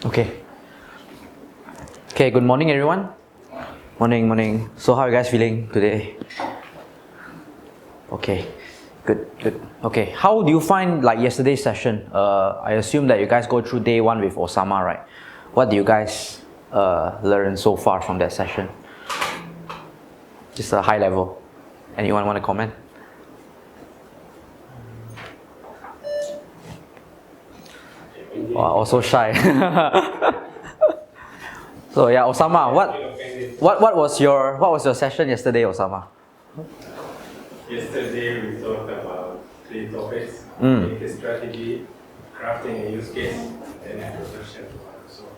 Okay. Okay, good morning everyone. Morning. So how are you guys feeling today? Okay, good. Okay, how do you find like yesterday's session? I assume that you guys go through day one with Osama, right? What do you guys learn so far from that session? Just a high level. Anyone want to comment? Wow, also shy. So yeah, Osama, what was your session yesterday, Osama? Yesterday we talked about 3 topics: the strategy, crafting a use case, and introduction to Microsoft.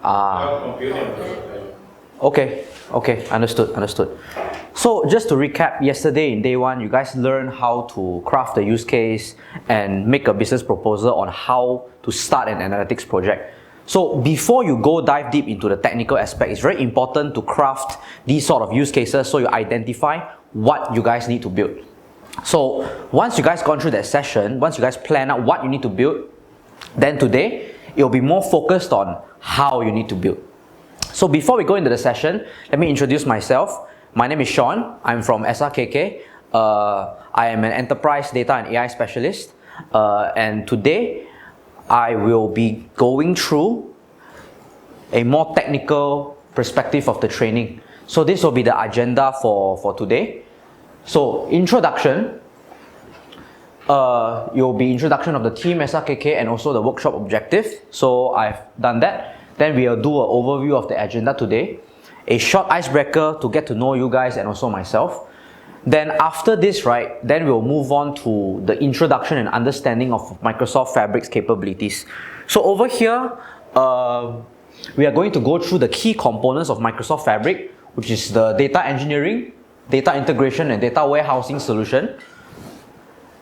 Cloud computing. Okay, understood. So just to recap, yesterday in day one, you guys learned how to craft a use case and make a business proposal on how to start an analytics project. So before you go dive deep into the technical aspect, it's very important to craft these sort of use cases so you identify what you guys need to build. So once you guys gone through that session, once you guys plan out what you need to build, then today it will be more focused on how you need to build. So before we go into the session, let me introduce myself. My name is Sean. I'm from SRKK. I am an enterprise data and AI specialist. And today, I will be going through a more technical perspective of the training. So this will be the agenda for today. So introduction, it will be introduction of the team SRKK and also the workshop objective. So I've done that. Then we'll do an overview of the agenda today. A short icebreaker to get to know you guys and also myself. Then after this, right, then we'll move on to the introduction and understanding of Microsoft Fabric's capabilities. So over here, we are going to go through the key components of Microsoft Fabric, which is the data engineering, data integration and data warehousing solution,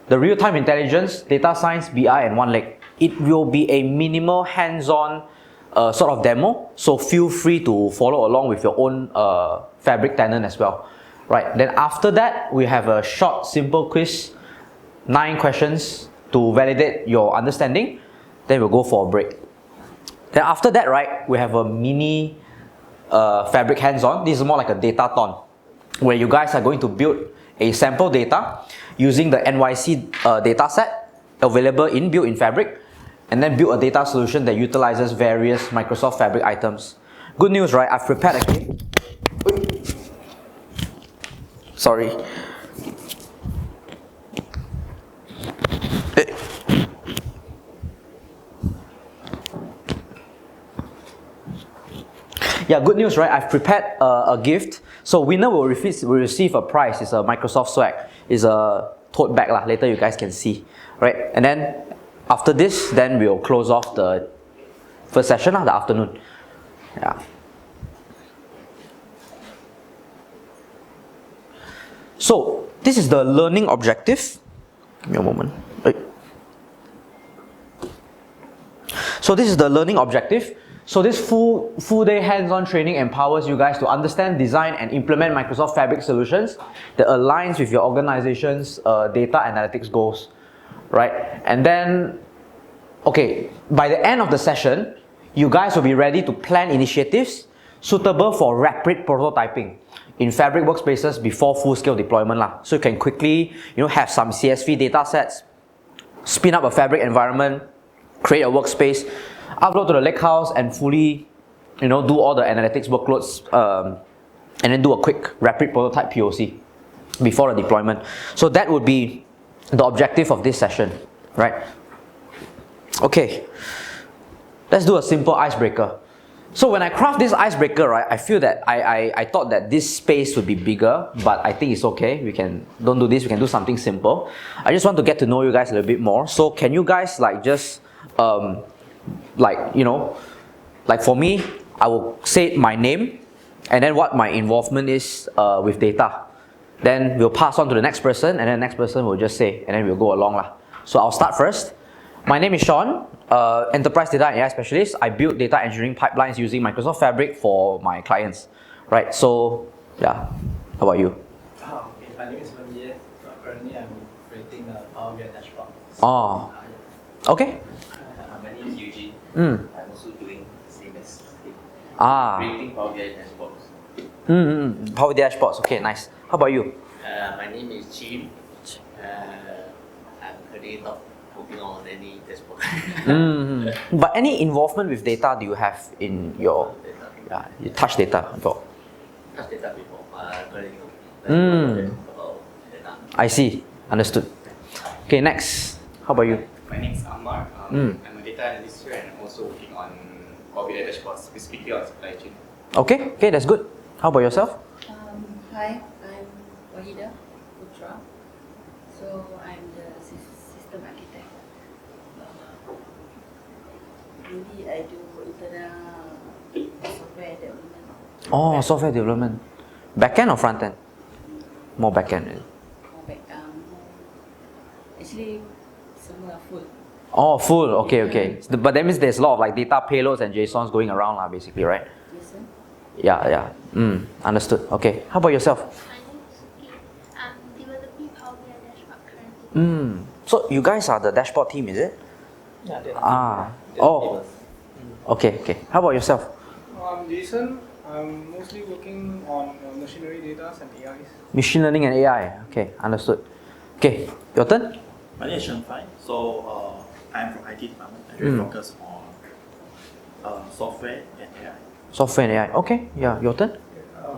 the real-time intelligence, data science, BI and one leg. It will be a minimal hands-on sort of demo, so feel free to follow along with your own Fabric tenant as well. Right, then after that, we have a short, simple quiz, 9 questions to validate your understanding. Then we'll go for a break. Then after that, right, we have a mini Fabric hands-on. This is more like a datathon, where you guys are going to build a sample data using the NYC dataset available built in Fabric, and then build a data solution that utilizes various Microsoft Fabric items. Good news, right? I've prepared a gift. Sorry. Yeah, good news, right? I've prepared a gift. So winner will receive a prize. It's a Microsoft swag. It's a tote bag lah. Later you guys can see, right? And then after this, then we'll close off the first session of the afternoon. Yeah. So this is the learning objective. Give me a moment. So this is the learning objective. So this full day hands-on training empowers you guys to understand, design and implement Microsoft Fabric solutions that aligns with your organization's data analytics goals, right? And then, okay, by the end of the session, you guys will be ready to plan initiatives suitable for rapid prototyping in Fabric workspaces before full-scale deployment lah. So you can quickly, have some CSV data sets, spin up a Fabric environment, create a workspace, upload to the lakehouse, and fully, do all the analytics workloads, and then do a quick rapid prototype POC before the deployment. So that would be the objective of this session, right? Okay, let's do a simple icebreaker. So when I craft this icebreaker, right, I feel that I thought that this space would be bigger, but I think it's okay. We can don't do this. We can do something simple. I just want to get to know you guys a little bit more. So can you guys just like for me, I will say my name and then what my involvement is with data. Then we'll pass on to the next person, and then the next person will just say, and then we'll go along lah. So I'll start first. My name is Sean, enterprise data and AI specialist. I build data engineering pipelines using Microsoft Fabric for my clients, right? So, yeah. How about you? My name is Wenye. Currently, I'm creating a Power BI dashboard. Oh, okay. My name is Eugene. Mm. I'm also doing creating Power BI dashboards. Power dashboards. Okay, nice. How about you? My name is Jim. I'm currently not working on any dashboard. But any involvement with data do you have in your you touch data before? Touch data before. Currently about data. I see. Understood. Okay, next. How about you? My name is Ammar. I'm a data analyst here and I'm also working on Power BI dashboards, specifically on supply chain. Okay, that's good. How about yourself? Hi, I'm Wahida Putra. So I'm the system architect. Maybe I do internal software development. Oh, software development. Backend or front end? More backend. More back, actually, semua full. Oh, full. Okay. But that means there's a lot of like data payloads and JSONs going around, basically, right? Yes, sir. Yeah. Understood. Okay. How about yourself? My name is Suki. I'm developing Power BI dashboard currently. So you guys are the dashboard team, is it? Yeah, they Oh. Okay. How about yourself? I'm Jason. I'm mostly working on machinery data and AIs. Machine learning and AI. Okay, understood. Okay, your turn. My name is Shen Fai. So I'm from IT department. I really focus on software and AI. Software and AI. Okay, yeah, your turn.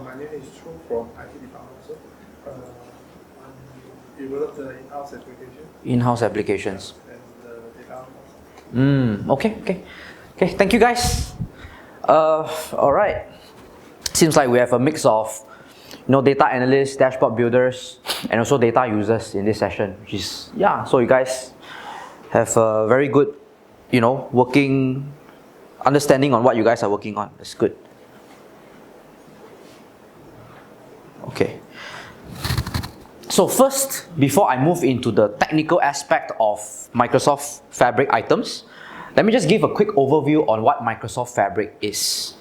My name is Chu from IT department also. I develop the in-house application In-house applications. and the data analysis. Okay. Thank you, guys. All right. Seems like we have a mix of, data analysts, dashboard builders, and also data users in this session. Which is so you guys have a very good, working understanding on what you guys are working on. That's good. Okay. So first, before I move into the technical aspect of Microsoft Fabric items, let me just give a quick overview on what Microsoft Fabric is.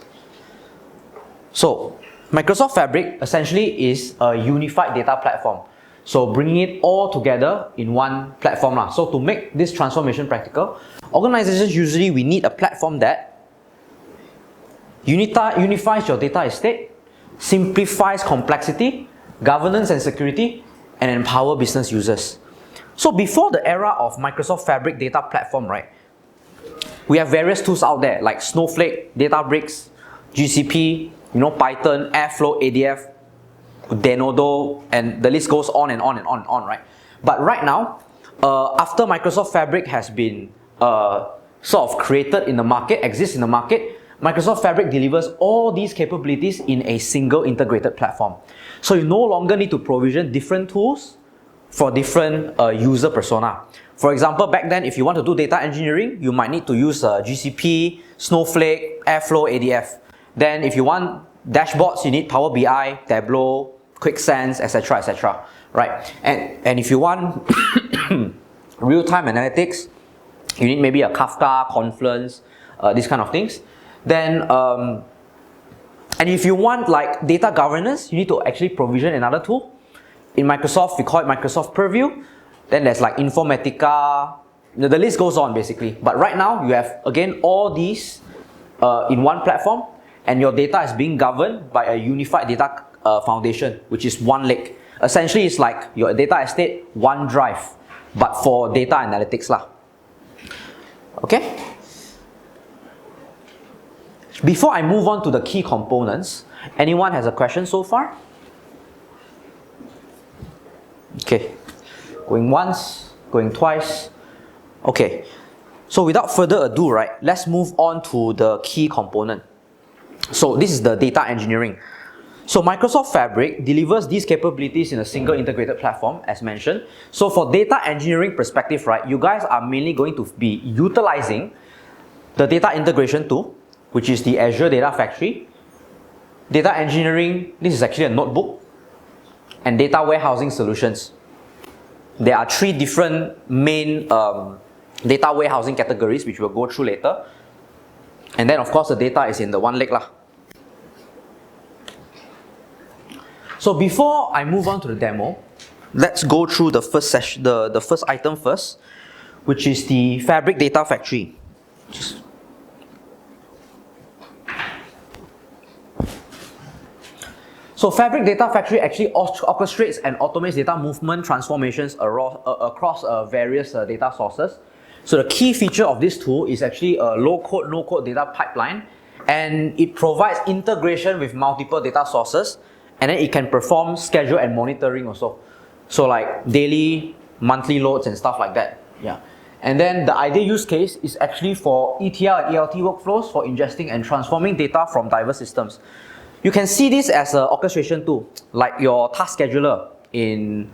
So, Microsoft Fabric essentially is a unified data platform. So, bringing it all together in one platform. So, to make this transformation practical, organizations usually we need a platform that unifies your data estate, simplifies complexity, governance and security, and empower business users. So, before the era of Microsoft Fabric data platform, right, we have various tools out there like Snowflake, Databricks, GCP, Python, Airflow, ADF, Denodo, and the list goes on and on and on and on, right? But right now, after Microsoft Fabric has been sort of created in the market, exists in the market, Microsoft Fabric delivers all these capabilities in a single integrated platform. So you no longer need to provision different tools for different user persona. For example, back then, if you want to do data engineering, you might need to use GCP, Snowflake, Airflow, ADF. Then if you want dashboards, you need Power BI, Tableau, QuickSense, etc., right? And if you want real-time analytics, you need maybe a Kafka, Confluence, these kind of things. Then, and if you want like data governance, you need to actually provision another tool. In Microsoft, we call it Microsoft Purview. Then there's like Informatica. The list goes on basically. But right now, you have again all these in one platform, and your data is being governed by a unified data foundation, which is one lake. Essentially, it's like your data estate, OneDrive, but for data analytics lah. Okay? Before I move on to the key components, anyone has a question so far? Okay. Going once, going twice. Okay. So without further ado, right, let's move on to the key component. So this is the data engineering. So Microsoft Fabric delivers these capabilities in a single integrated platform, as mentioned. So for data engineering perspective, right, you guys are mainly going to be utilizing the data integration tool, which is the Azure Data Factory. Data engineering, this is actually a notebook, and data warehousing solutions. There are three different main data warehousing categories, which we'll go through later. And then, of course, the data is in the one lake lah. So before I move on to the demo, let's go through the first session, the first item first, which is the Fabric Data Factory. So Fabric Data Factory actually orchestrates and automates data movement transformations across various data sources. So the key feature of this tool is actually a low-code, no-code data pipeline, and it provides integration with multiple data sources, and then it can perform schedule and monitoring also. So like daily, monthly loads and stuff like that. Yeah. And then the ideal use case is actually for ETL and ELT workflows for ingesting and transforming data from diverse systems. You can see this as an orchestration tool, like your task scheduler in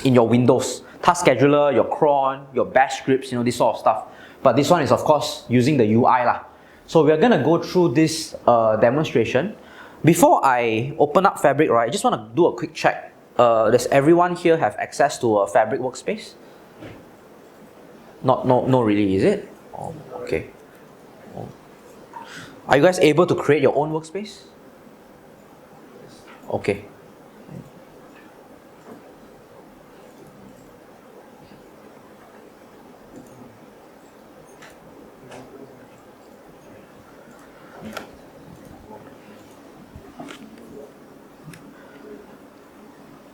your Windows. Task scheduler, your cron, your bash scripts, this sort of stuff. But this one is of course using the UI lah. So we're gonna go through this demonstration. Before I open up Fabric, right, I just want to do a quick check. Does everyone here have access to a Fabric workspace? No, really, is it? Oh, okay. Oh. Are you guys able to create your own workspace? Okay.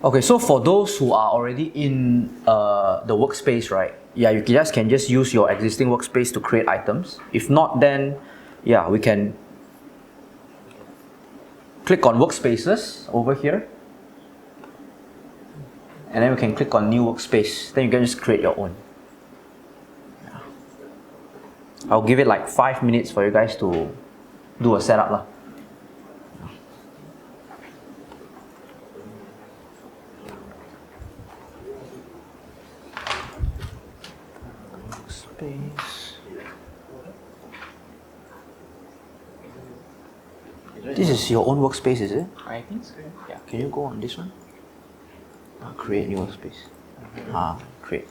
Okay, so for those who are already in the workspace, right? Yeah, you can just use your existing workspace to create items. If not, then yeah, we can click on workspaces over here. And then we can click on new workspace. Then you can just create your own. Yeah. I'll give it like 5 minutes for you guys to do a setup lah. This is your own workspace, is it? I think so. Yeah. Can you go on this one? Create new workspace. Create.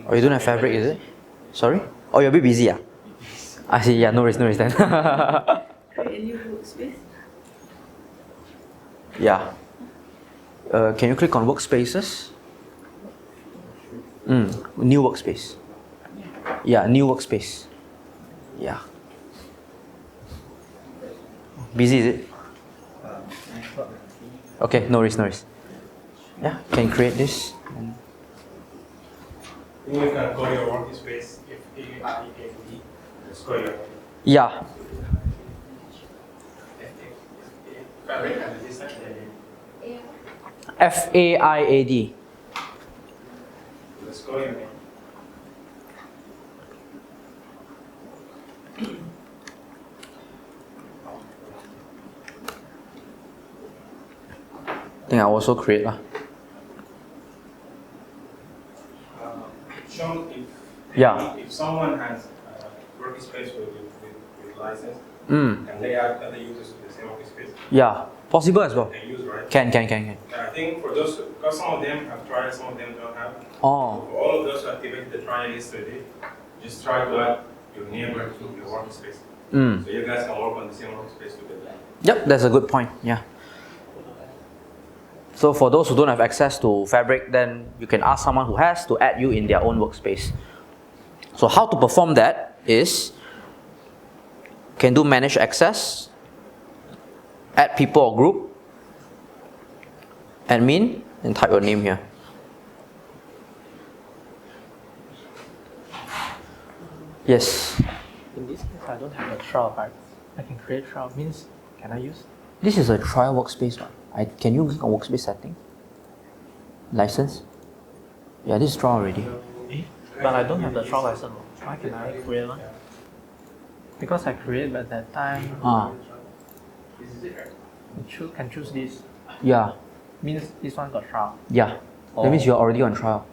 Oh, you don't have Fabric, is it? Sorry? Oh, you're a bit busy, ah? I see, yeah, no worries then. Create a new workspace. Yeah. Can you click on workspaces? New workspace. Yeah, new workspace. Yeah. Busy, is it? Okay, no worries. Yeah, can create this. You can call your workspace FAIAD. Let's call your Yeah. Fabric and this section. FAIAD. Let's call your name. I think I also create lah. Sean, Yeah. if someone has workspace with license, Mm. and they add other users to the same workspace, Yeah. Possible as well. can use, right? Can. And I think for those, because some of them have tried, some of them don't have. Oh. For all of those who activated the trial yesterday, just try to add your neighbor to your workspace. So you guys can work on the same workspace together. Yep, that's a good point. Yeah. So for those who don't have access to Fabric, then you can ask someone who has to add you in their own workspace. So how to perform that is, can do manage access, add people or group, admin, and type your name here. Yes. In this case, I don't have a trial, but I can create trial. Means, can I use? This is a trial workspace one. Can you click on workspace setting? License? Yeah, this is trial already. But I don't have the trial license. Why can I create one? Because I created at that time. Can choose this. Yeah. Means this one got trial. Yeah. That means you're already on trial.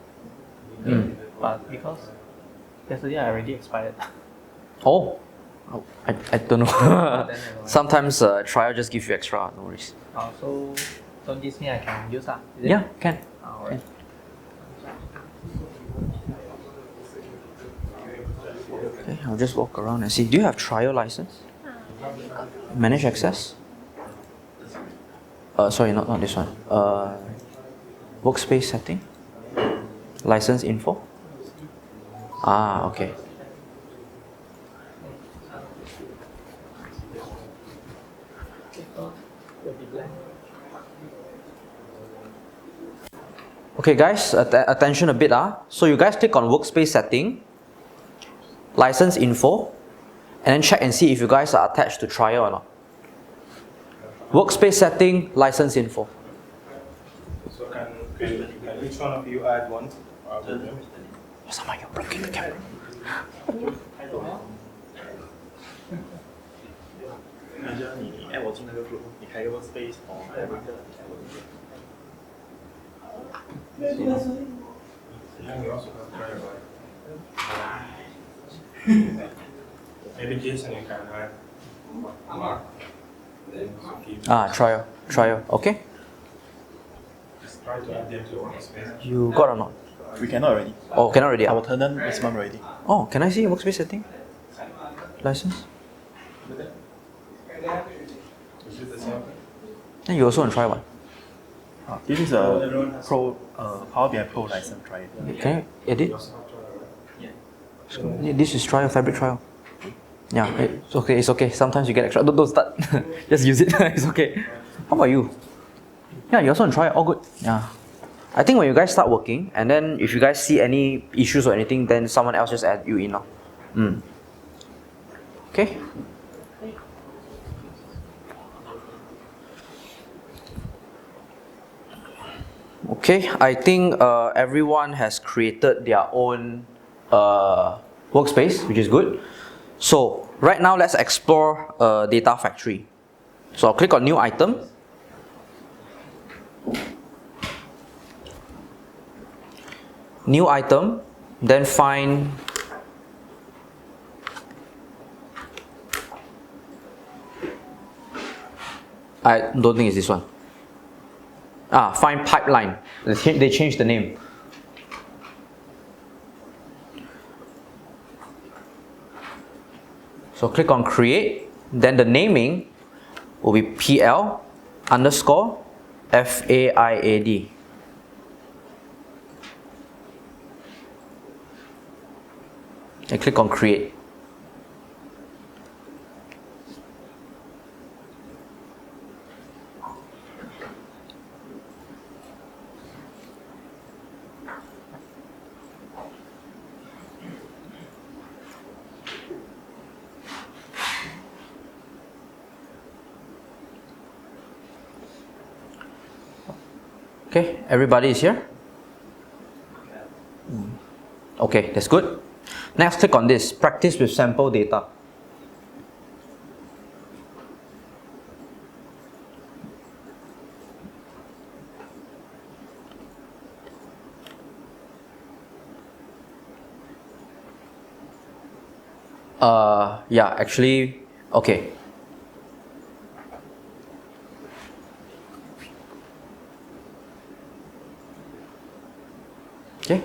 But because yesterday I already expired. Oh. I don't know. Then never mind. Sometimes trial just gives you extra, no worries. So this means I can use that. Yeah, can. Alright. Okay, I'll just walk around and see. Do you have trial license? Manage access? Sorry, not this one. Workspace setting? License info? Ah, okay. Okay guys, attention a bit. So you guys click on workspace setting, license info, and then check and see if you guys are attached to trial or not. Workspace setting, license info. So can each one of you add one? Osama, you're blocking the camera. 你 add 我进那个 group， 你开个 workspace 哦 add 一个。 And you also have trial, right? Maybe Jason you can add Mark. Then so keep Trial, okay. just try to add them to workspace. You got or not? We cannot already. Oh, cannot already. Our tenant maximum already. Oh, can I see workspace setting? License? Is it the same? Then you also on try one. This is a Pro Power BI Pro license. Try it. Can you edit? You also have trial, right? This is trial, fabric trial. Yeah, it's okay. Sometimes you get extra. Don't start. Just use it. It's okay. How about you? Yeah, you also on trial. All good. Yeah. I think when you guys start working, and then if you guys see any issues or anything, then someone else just add you in now. Okay. Okay, I think everyone has created their own workspace, which is good. So right now, let's explore data factory. So I'll click on new item. New item, then find I don't think it's this one. Find pipeline. They changed the name. So click on create, then the naming will be PL underscore FAIAD. And click on create. Okay, everybody is here? Okay, that's good. Next, click on this, practice with sample data. Yeah, actually, okay. Okay,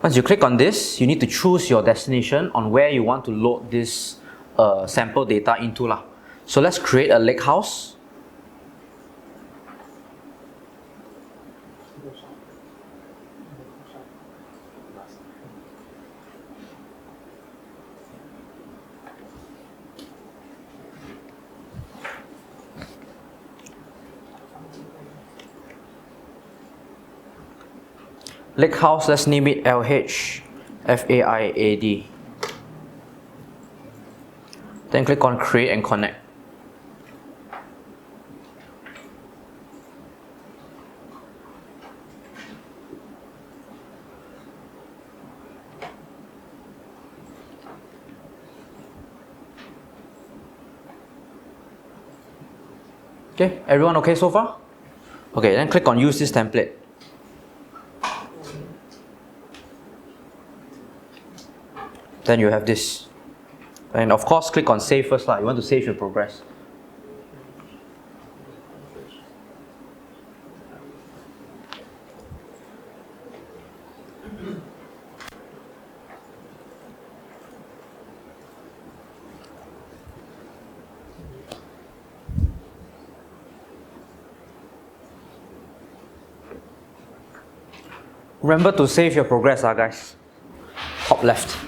once you click on this, you need to choose your destination on where you want to load this sample data into lah. So let's create a lake house. Lake house, let's name it LHFAIAD. Then click on create and connect. Okay, everyone okay so far? Okay, then click on use this template. Then you have this. And of course, click on save first lah. You want to save your progress. Remember to save your progress, guys. top left.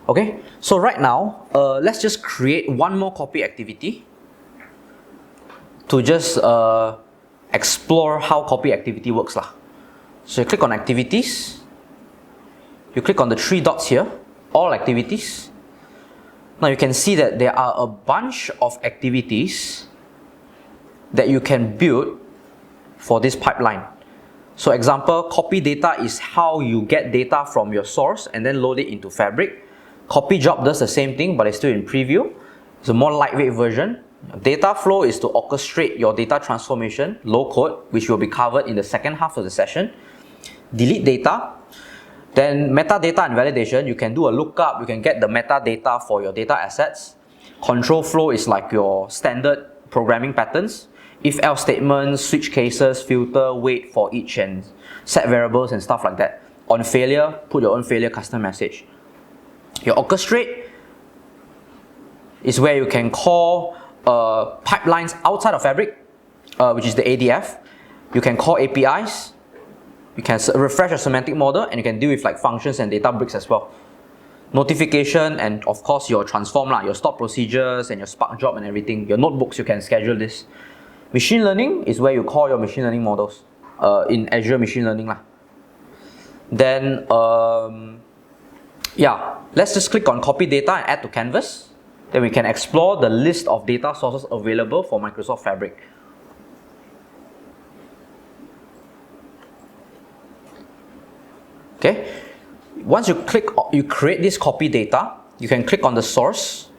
Okay, so right now, let's just create one more copy activity to just explore how copy activity works lah. So you click on activities, you click on the 3 dots here, all activities. Now you can see that there are a bunch of activities that you can build for this pipeline. So example, copy data is how you get data from your source and then load it into Fabric. Copy job does the same thing, but it's still in preview. It's a more lightweight version. Data flow is to orchestrate your data transformation, low code, which will be covered in the second half of the session. Delete data. Then metadata and validation, you can do a lookup, you can get the metadata for your data assets. Control flow is like your standard programming patterns. If else statements, switch cases, filter, wait for each and set variables and stuff like that. On failure, put your own failure custom message. Your orchestrate is where you can call pipelines outside of Fabric, which is the ADF. You can call APIs. You can refresh your semantic model, and you can deal with like functions and data bricks as well. Notification, and of course your transform, your stop procedures and your Spark job and everything. Your notebooks, you can schedule this. Machine learning is where you call your machine learning models in Azure Machine Learning. Then, let's just click on copy data and add to canvas. Then we can explore the list of data sources available for Microsoft Fabric. Okay, once you create this copy data, you can click on the source.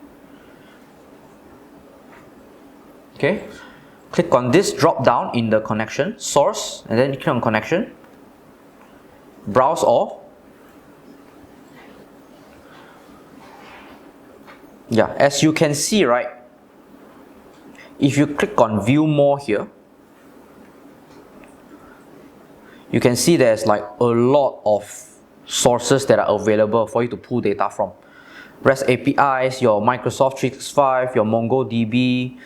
Okay, click on this drop down in the connection, source, and then you click on connection, browse all. Yeah, as you can see, right, if you click on view more here, you can see there's like a lot of sources that are available for you to pull data from. REST APIs, your Microsoft 365, your MongoDB,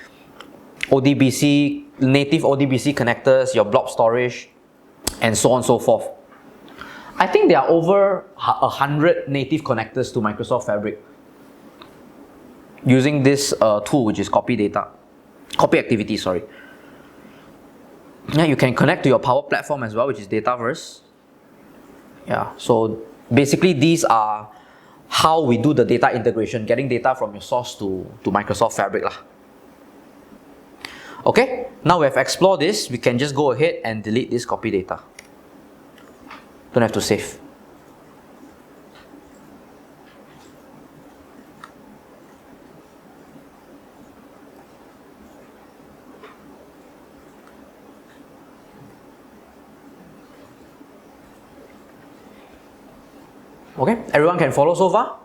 ODBC, native ODBC connectors, your blob storage, and so on and so forth. I think there are over 100 native connectors to Microsoft Fabric using this tool, which is copy activity, sorry. Yeah, you can connect to your Power Platform as well, which is Dataverse. Yeah, so basically these are how we do the data integration, getting data from your source to Microsoft Fabric lah. Okay, now we have explored this, we can just go ahead and delete this copy data. Don't have to save. Okay, everyone can follow so far?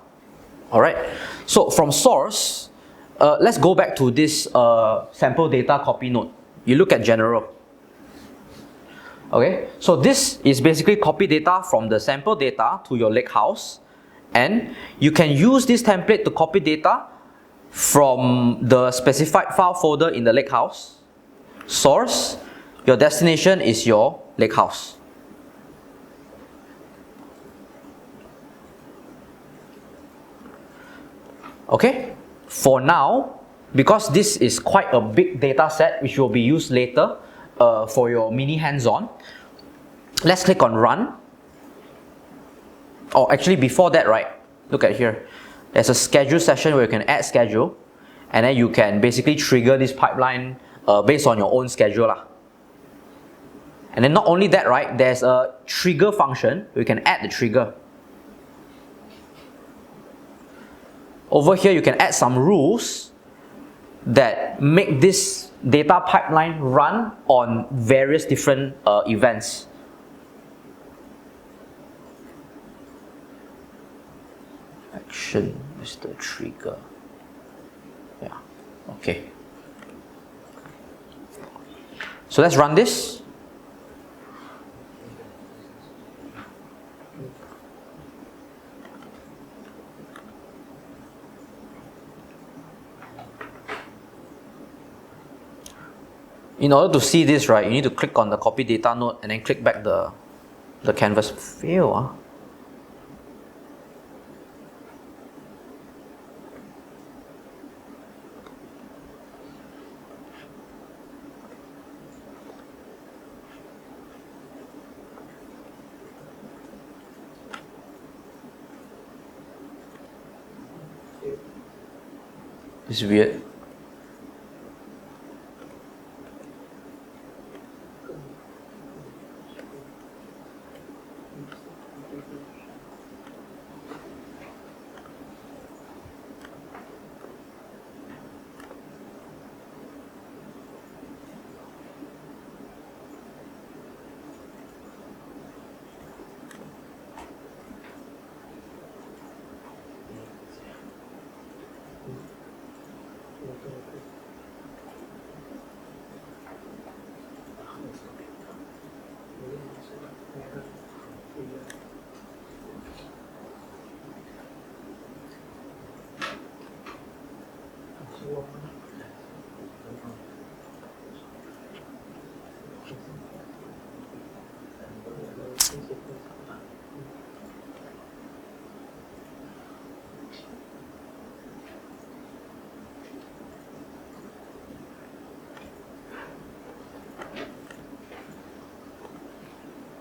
Alright, so from source, let's go back to this sample data copy node. You look at general. Okay, so this is basically copy data from the sample data to your lakehouse, and you can use this template to copy data from the specified file folder in the lakehouse. Source, your destination is your lakehouse. Okay, for now, because this is quite a big data set which will be used later for your mini hands-on, let's click on run. Oh, actually before that, right, look at here. There's a schedule session where you can add schedule, and then you can basically trigger this pipeline based on your own schedule lah. And then not only that, right, there's a trigger function where you can add the trigger. Over here, you can add some rules that make this data pipeline run on various different events. Action is the trigger. Yeah, okay. So let's run this. In order to see this, right, you need to click on the copy data node and then click back the canvas. Fail. It's weird.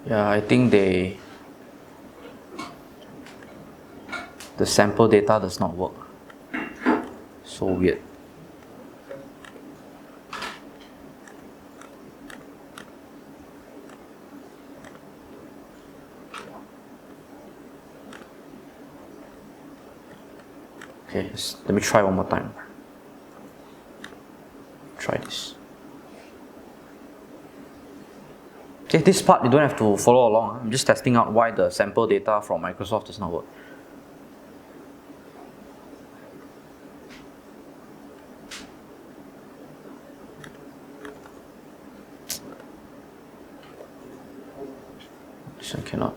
Yeah, I think the sample data does not work. So weird. Okay, let me try one more time. Try this. Okay, this part you don't have to follow along. I'm just testing out why the sample data from Microsoft does not work. This one cannot.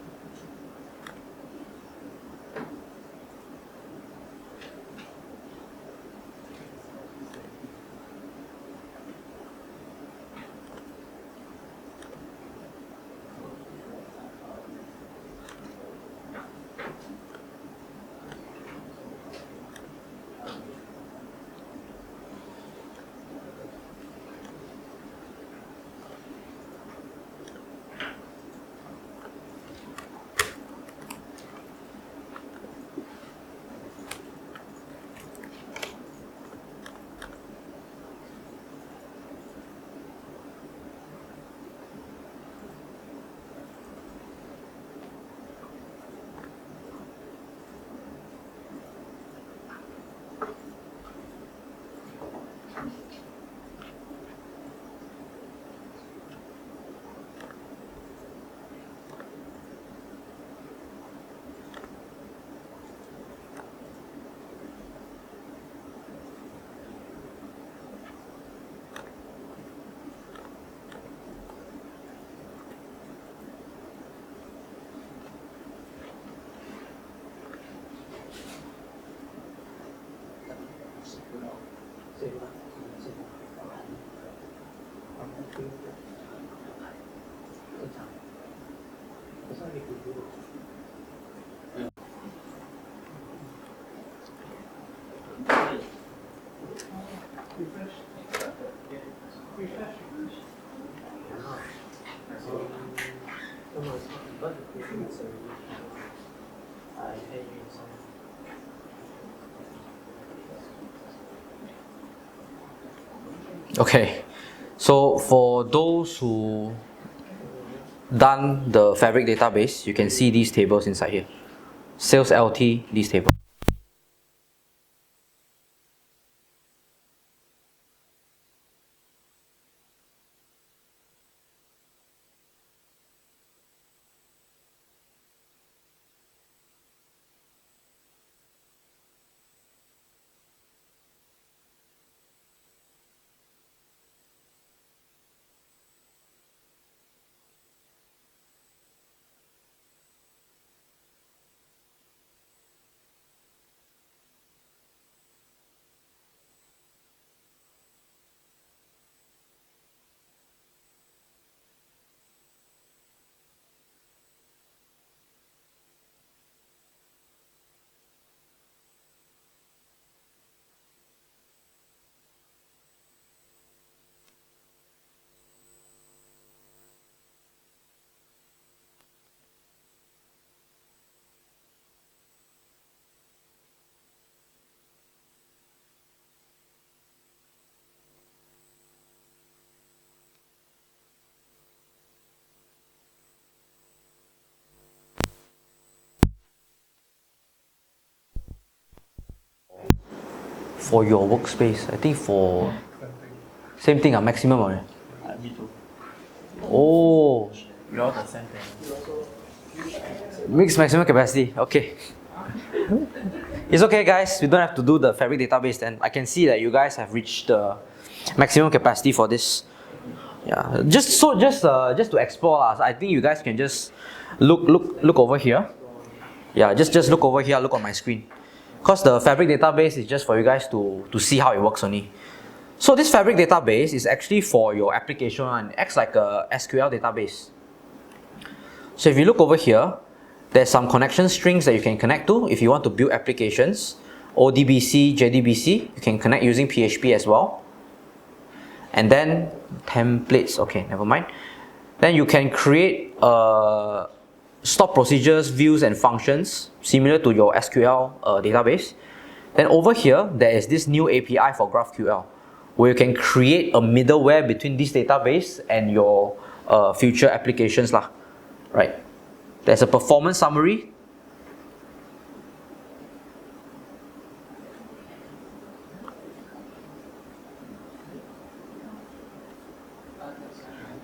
Okay, so for those who done the Fabric database, you can see these tables inside here. Sales LT, these tables. For your workspace, I think for same thing, maximum. Me too. Oh, We all the same thing. mixed maximum capacity. Okay. It's okay, guys. We don't have to do the fabric database then. I can see that you guys have reached the maximum capacity for this. Yeah. Just to explore, I think you guys can just look over here. Yeah. Just look over here. Look on my screen. Because the fabric database is just for you guys to see how it works only. So this fabric database is actually for your application and acts like a SQL database. So if you look over here, there's some connection strings that you can connect to if you want to build applications. ODBC, JDBC, you can connect using PHP as well. And then templates, okay, never mind. Then you can create stored procedures, views and functions similar to your SQL database. Then over here, there is this new API for GraphQL where you can create a middleware between this database and your future applications lah. Right. There's a performance summary.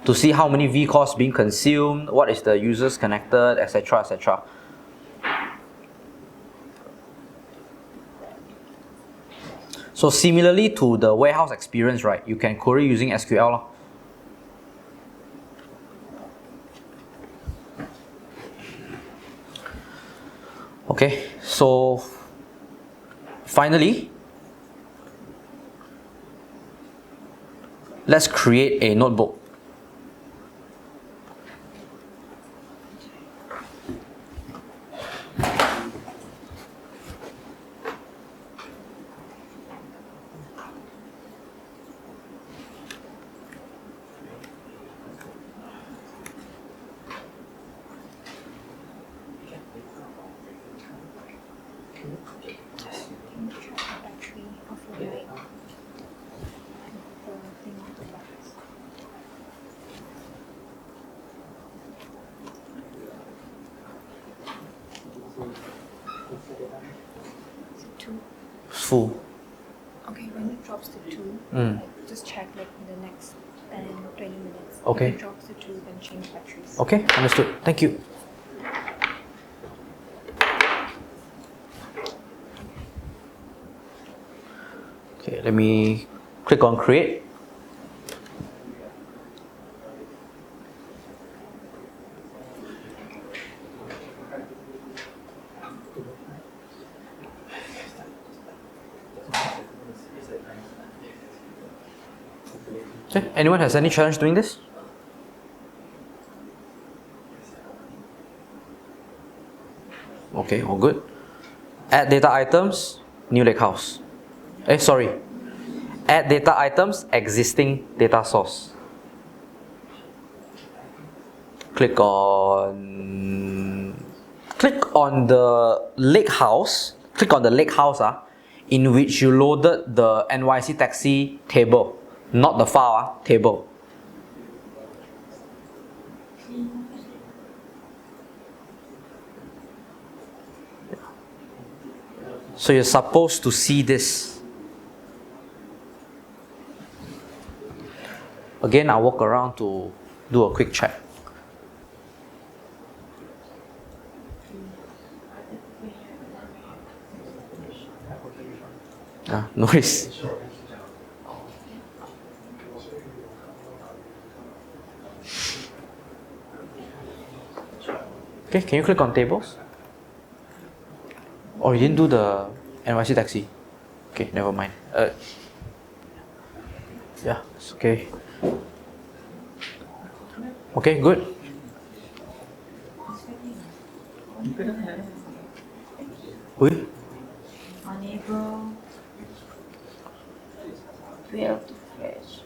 To see how many vCores being consumed, what is the users connected, etc. etc. So similarly to the warehouse experience, right, you can query using SQL. Okay, so finally, let's create a notebook. Full. Okay, when it drops to 2, just check like in the next 10, 20 minutes. Okay. If it drops to 2, then change batteries. Okay, understood. Thank you. Okay, let me click on create. Okay, anyone has any challenge doing this? Okay, all good. Add data items, new lakehouse. Sorry. Add data items, existing data source. Click on the lakehouse. Click on the lakehouse in which you loaded the NYC taxi table. Not the file, table. So you're supposed to see this. Again, I'll walk around to do a quick check. No worries. Okay, can you click on tables? Or you didn't do the NYC taxi? Okay, never mind. Yeah, it's okay. Okay, good. Oui? Unable fail to fetch.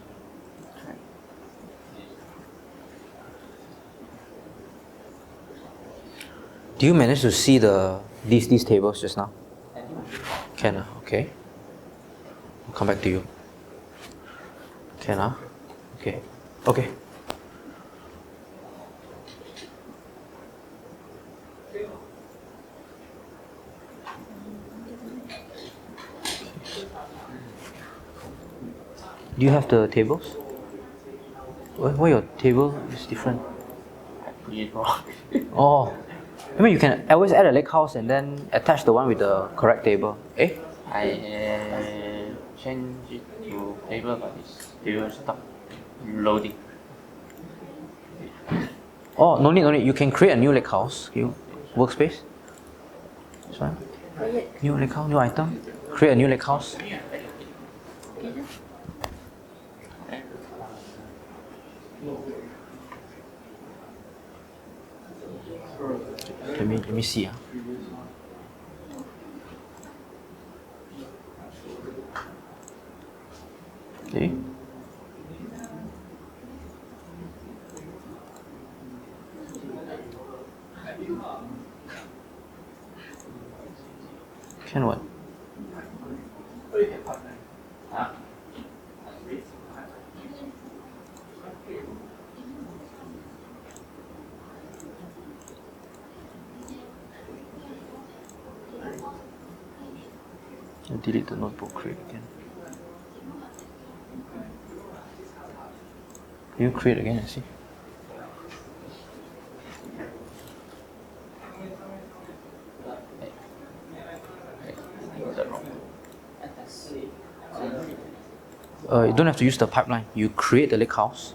Do you manage to see these tables just now? Can okay. I'll come back to you. Can okay. Okay. Do you have the tables? Why your table is different? I put it wrong. Oh, I mean you can always add a lake house and then attach the one with the correct table. Eh? I changed it to table, but it's still stuck loading. Oh, no need. You can create a new lake house. Workspace. This one. New lake house, new item. Create a new lake house. Let me see. Okay. Can what? I'll delete the notebook, create again. Can you create again and see? You don't have to use the pipeline. You create the lake house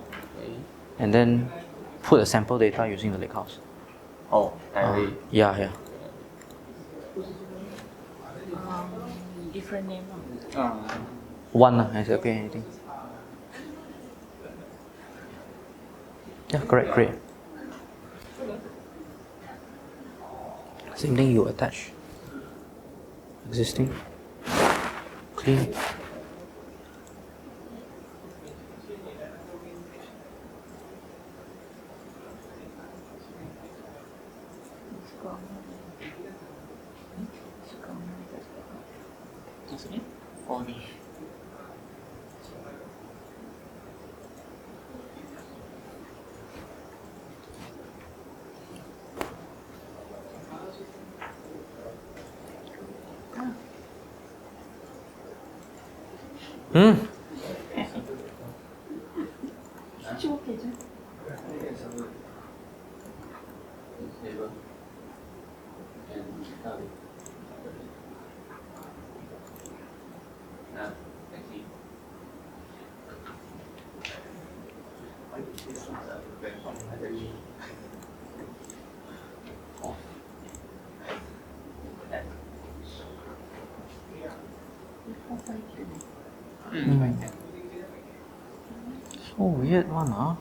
and then put a sample data using the lake house. Oh, I Yeah. Different name. One, is okay, anything. Yeah, correct, create. Same thing, you attach. Existing. Clean. So weird one, huh?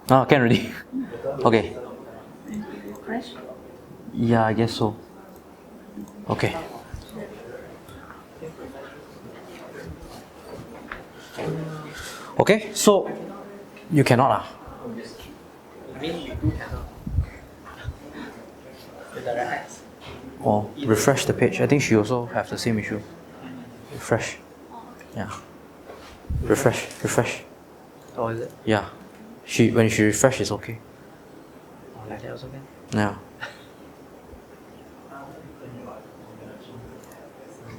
Oh, can already. Okay. Fresh? Yeah, I guess so. Okay. Okay, so you cannot. I mean, you do have with the racks. Or refresh the page. I think she also have the same issue. Refresh. Yeah. Refresh. Oh, is it? Yeah. When she refresh, it's okay. Oh, like that also can? Yeah.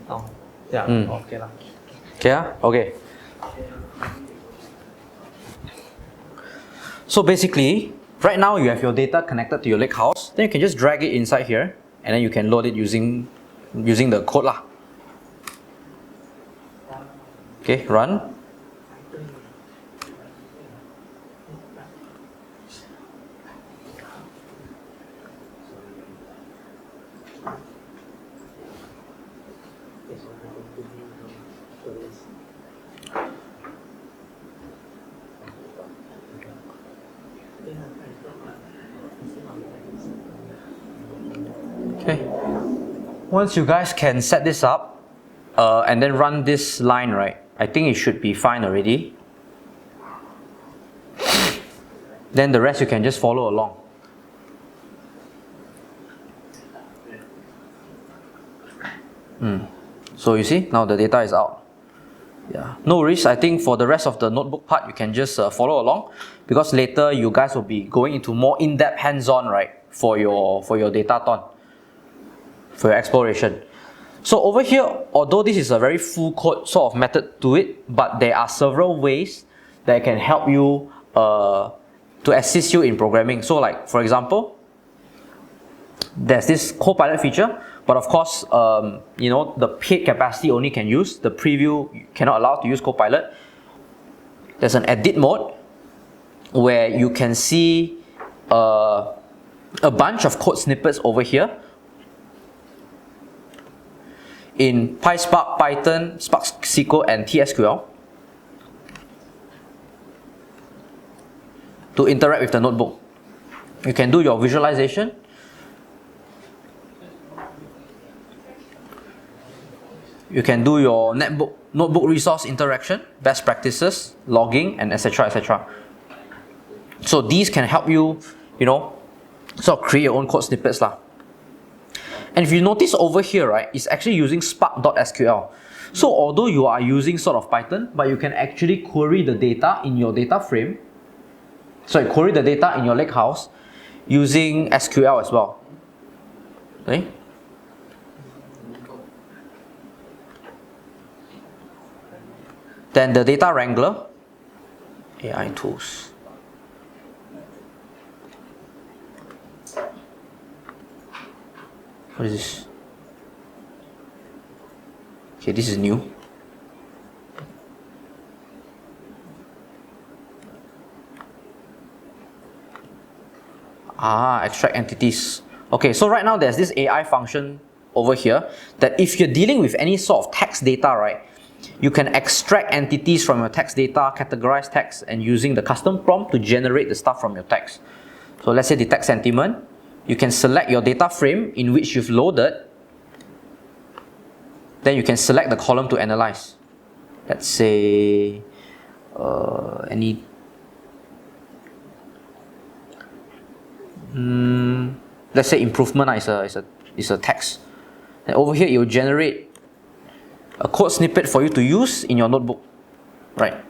Oh, yeah. Okay lah. Okay. Okay. So basically, right now you have your data connected to your lake house. Then you can just drag it inside here, and then you can load it using the code lah. Okay, run. Okay. Once you guys can set this up and then run this line, right, I think it should be fine already. Then the rest you can just follow along. So you see, now the data is out. Yeah, no worries. I think for the rest of the notebook part, you can just follow along, because later you guys will be going into more in-depth hands-on, right, for your data ton, for your exploration. So over here, although this is a very full code sort of method to it, but there are several ways that can help you to assist you in programming. So like, for example, there's this Copilot feature, but of course, you know, the paid capacity only can use, the preview you cannot allow to use Copilot. There's an edit mode where you can see a bunch of code snippets over here in PySpark, Python, Spark SQL, and TSQL to interact with the notebook. You can do your visualization. You can do your notebook resource interaction, best practices, logging, and etc. etc. So these can help you, you know, sort of create your own code snippets lah. And if you notice over here, right, it's actually using spark.sql. So although you are using sort of Python, but you can actually query the data in your data frame. Sorry, query the data in your lakehouse using SQL as well. Okay? Then the data wrangler, AI tools. What is this? Okay, this is new. Extract entities. Okay, so right now there's this AI function over here that if you're dealing with any sort of text data, right, you can extract entities from your text data, categorize text, and using the custom prompt to generate the stuff from your text. So let's say detect sentiment. You can select your data frame in which you've loaded. Then you can select the column to analyze. Let's say any. Let's say improvement is a text. And over here it will generate a code snippet for you to use in your notebook, right?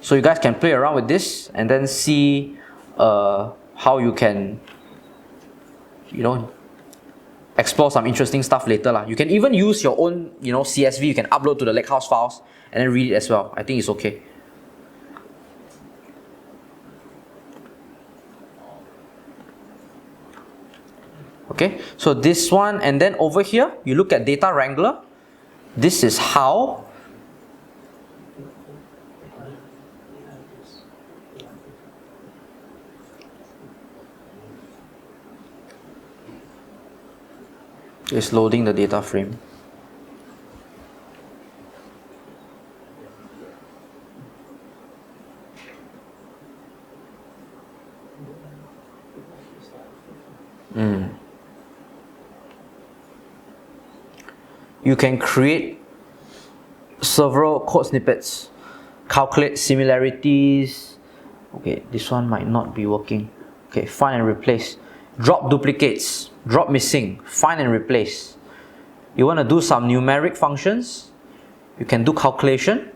So you guys can play around with this and then see how you can, you know, explore some interesting stuff later lah. You can even use your own, you know, CSV. You can upload to the lakehouse files and then read it as well. I think it's okay. Okay, so this one, and then over here you look at data wrangler. This is how it's loading the data frame. You can create several code snippets, calculate similarities. Okay, this one might not be working. Okay, find and replace. Drop duplicates, drop missing, find and replace. You want to do some numeric functions, you can do calculation.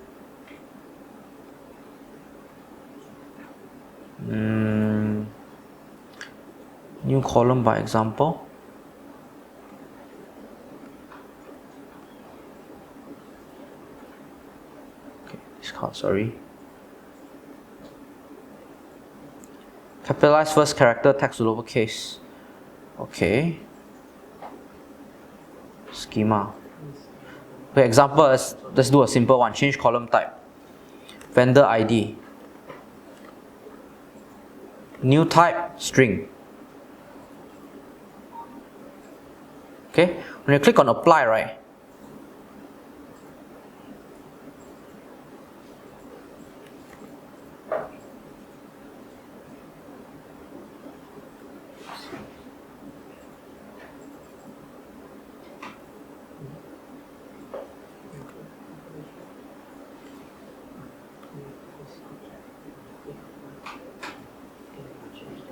New column by example. Sorry. Capitalize first character, text to lowercase. Okay. Schema. For example, let's do a simple one. Change column type. Vendor ID. New type, string. Okay. When you click on apply, right,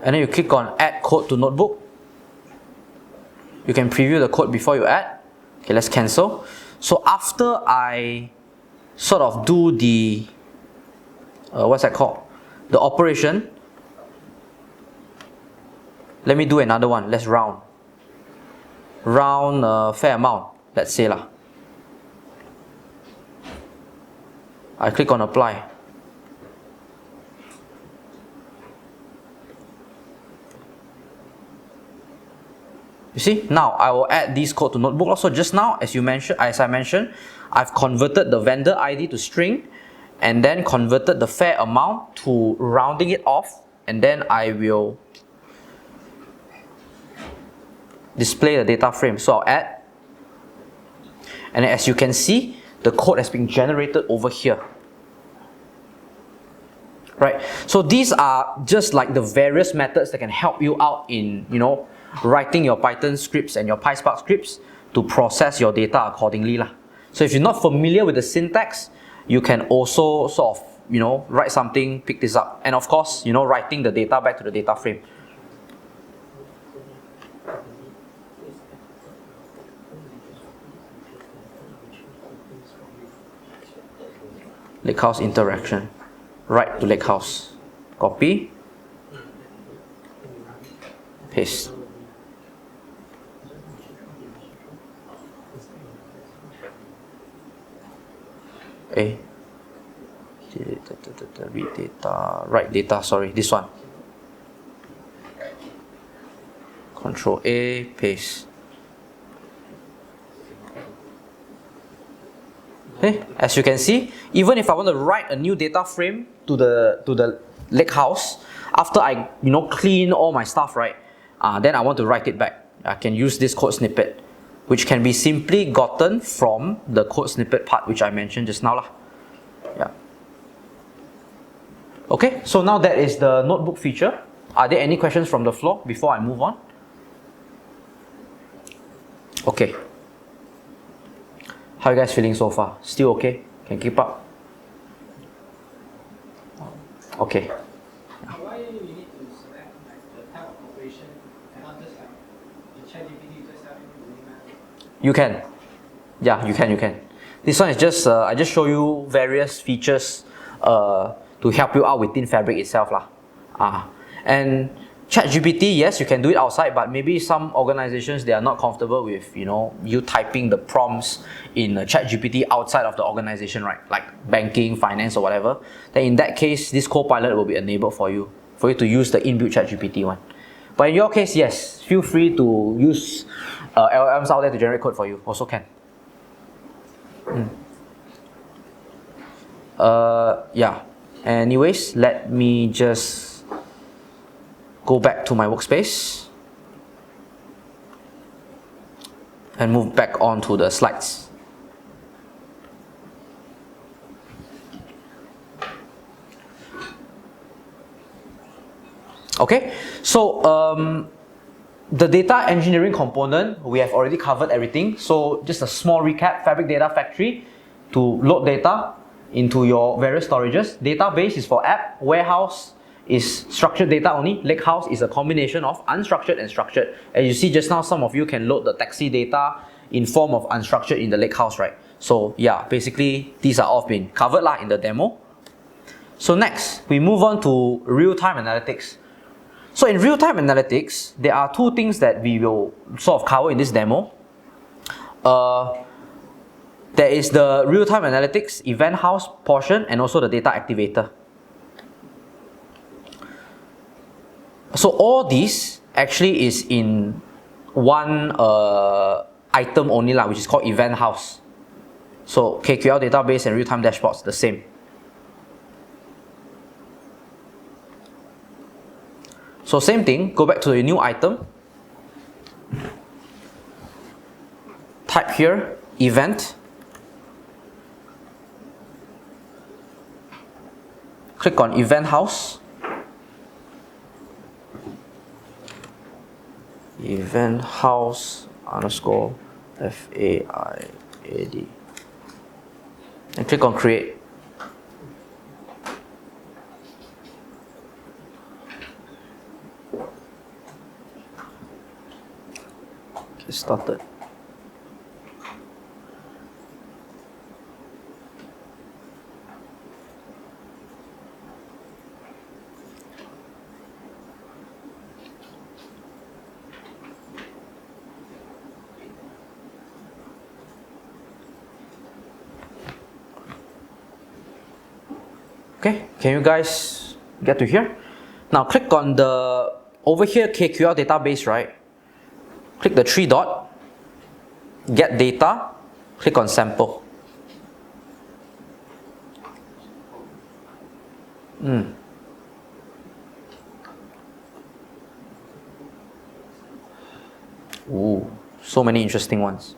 and then you click on add code to notebook. You can preview the code before you add. Okay, let's cancel. So after I sort of do the what's that called? The operation. Let me do another one. Let's round. Round fair amount. Let's say lah. I click on apply. You see, now I will add this code to notebook. Also, just now, as I mentioned, I've converted the vendor ID to string, and then converted the fair amount to rounding it off, and then I will display the data frame. So I'll add, and as you can see, the code has been generated over here. Right? So these are just like the various methods that can help you out in, writing your Python scripts and your PySpark scripts to process your data accordingly lah. So if you're not familiar with the syntax, you can also sort of, write something, pick this up. And of course, writing the data back to the data frame. Lakehouse interaction. Write to Lakehouse. Copy. Paste. Read data, write data, sorry, this one. Control A, paste. Okay, as you can see, even if I want to write a new data frame to the Lakehouse, after I clean all my stuff, right, then I want to write it back. I can use this code snippet, which can be simply gotten from the code snippet part which I mentioned just now lah. Yeah. Okay, so now that is the notebook feature. Are there any questions from the floor before I move on? Okay. How are you guys feeling so far? Still okay? Can keep up? Okay. Why you need to select the type of operation, cannot just in ChatGPT just tell you doing that? You can. Yeah, you can. This one is just, I just show you various features to help you out within Fabric itself lah. And ChatGPT, yes, you can do it outside, but maybe some organizations, they are not comfortable with, you typing the prompts in ChatGPT outside of the organization, right? Like banking, finance or whatever. Then in that case, this Copilot will be enabled for you to use the inbuilt ChatGPT one. But in your case, yes, feel free to use LLMs out there to generate code for you. Also can. Yeah. Anyways, let me just go back to my workspace and move back onto the slides. Okay, so the data engineering component, we have already covered everything. So just a small recap: Fabric Data Factory to load data into your various storages. Database is for app. Warehouse is structured data only. Lakehouse is a combination of unstructured and structured. As you see just now, some of you can load the taxi data in form of unstructured in the Lakehouse, right? So yeah, basically these are all been covered in the demo. So next, we move on to real-time analytics. So in real-time analytics, there are two things that we will sort of cover in this demo. There is the real-time analytics event house portion and also the data activator. So all these actually is in one item only which is called event house. So KQL database and real-time dashboards, the same. So same thing, go back to the new item. Type here, event. Click on event house. Event house underscore FAIAD. And click on create. It started. Okay, can you guys get to here? Now click on the, over here KQL database, right? Click the three dot, get data, click on sample. Ooh, so many interesting ones.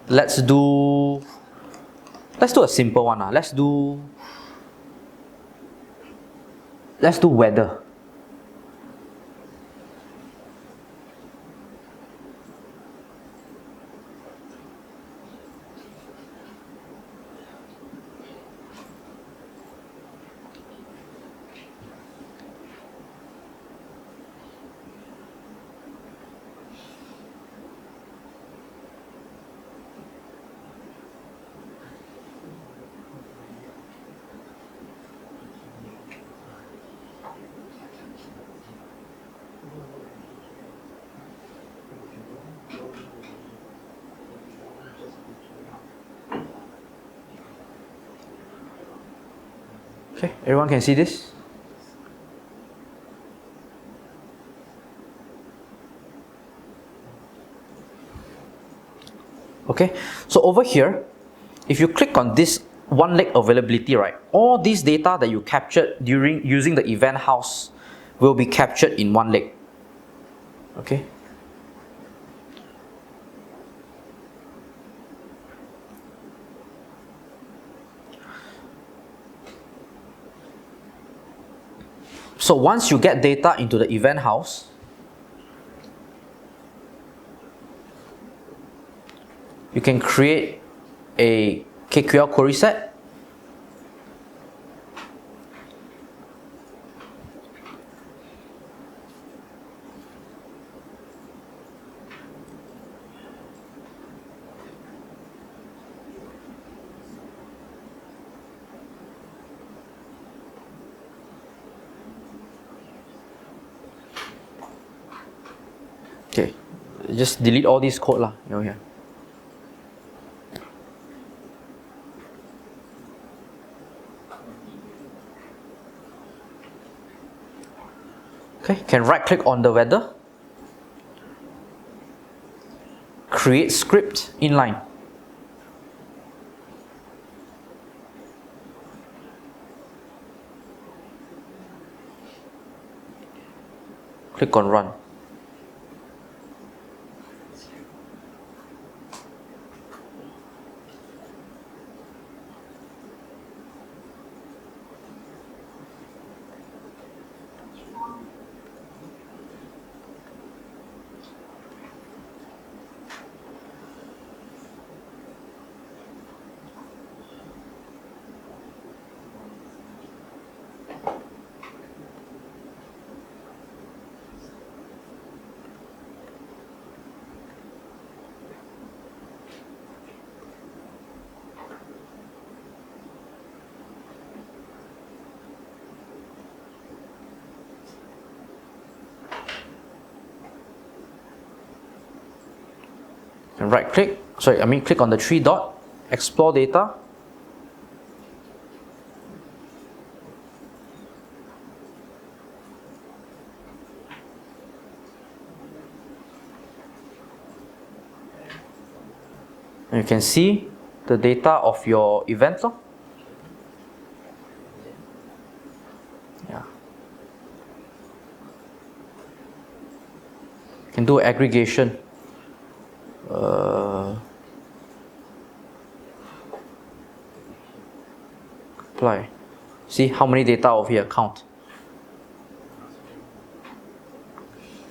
Let's do a simple one. Let's do weather. Okay, everyone can see this? Okay, so over here, if you click on this one leg availability, right, all these data that you captured during using the event house will be captured in one leg. Okay. So once you get data into the event house, you can create a KQL query set. Okay, just delete all this code lah, here. Okay, can right click on the weather, create script inline. Click on run. And right click, click on the three dot, explore data. And you can see the data of your event. Yeah. You can do aggregation. Apply. See how many data over here, count.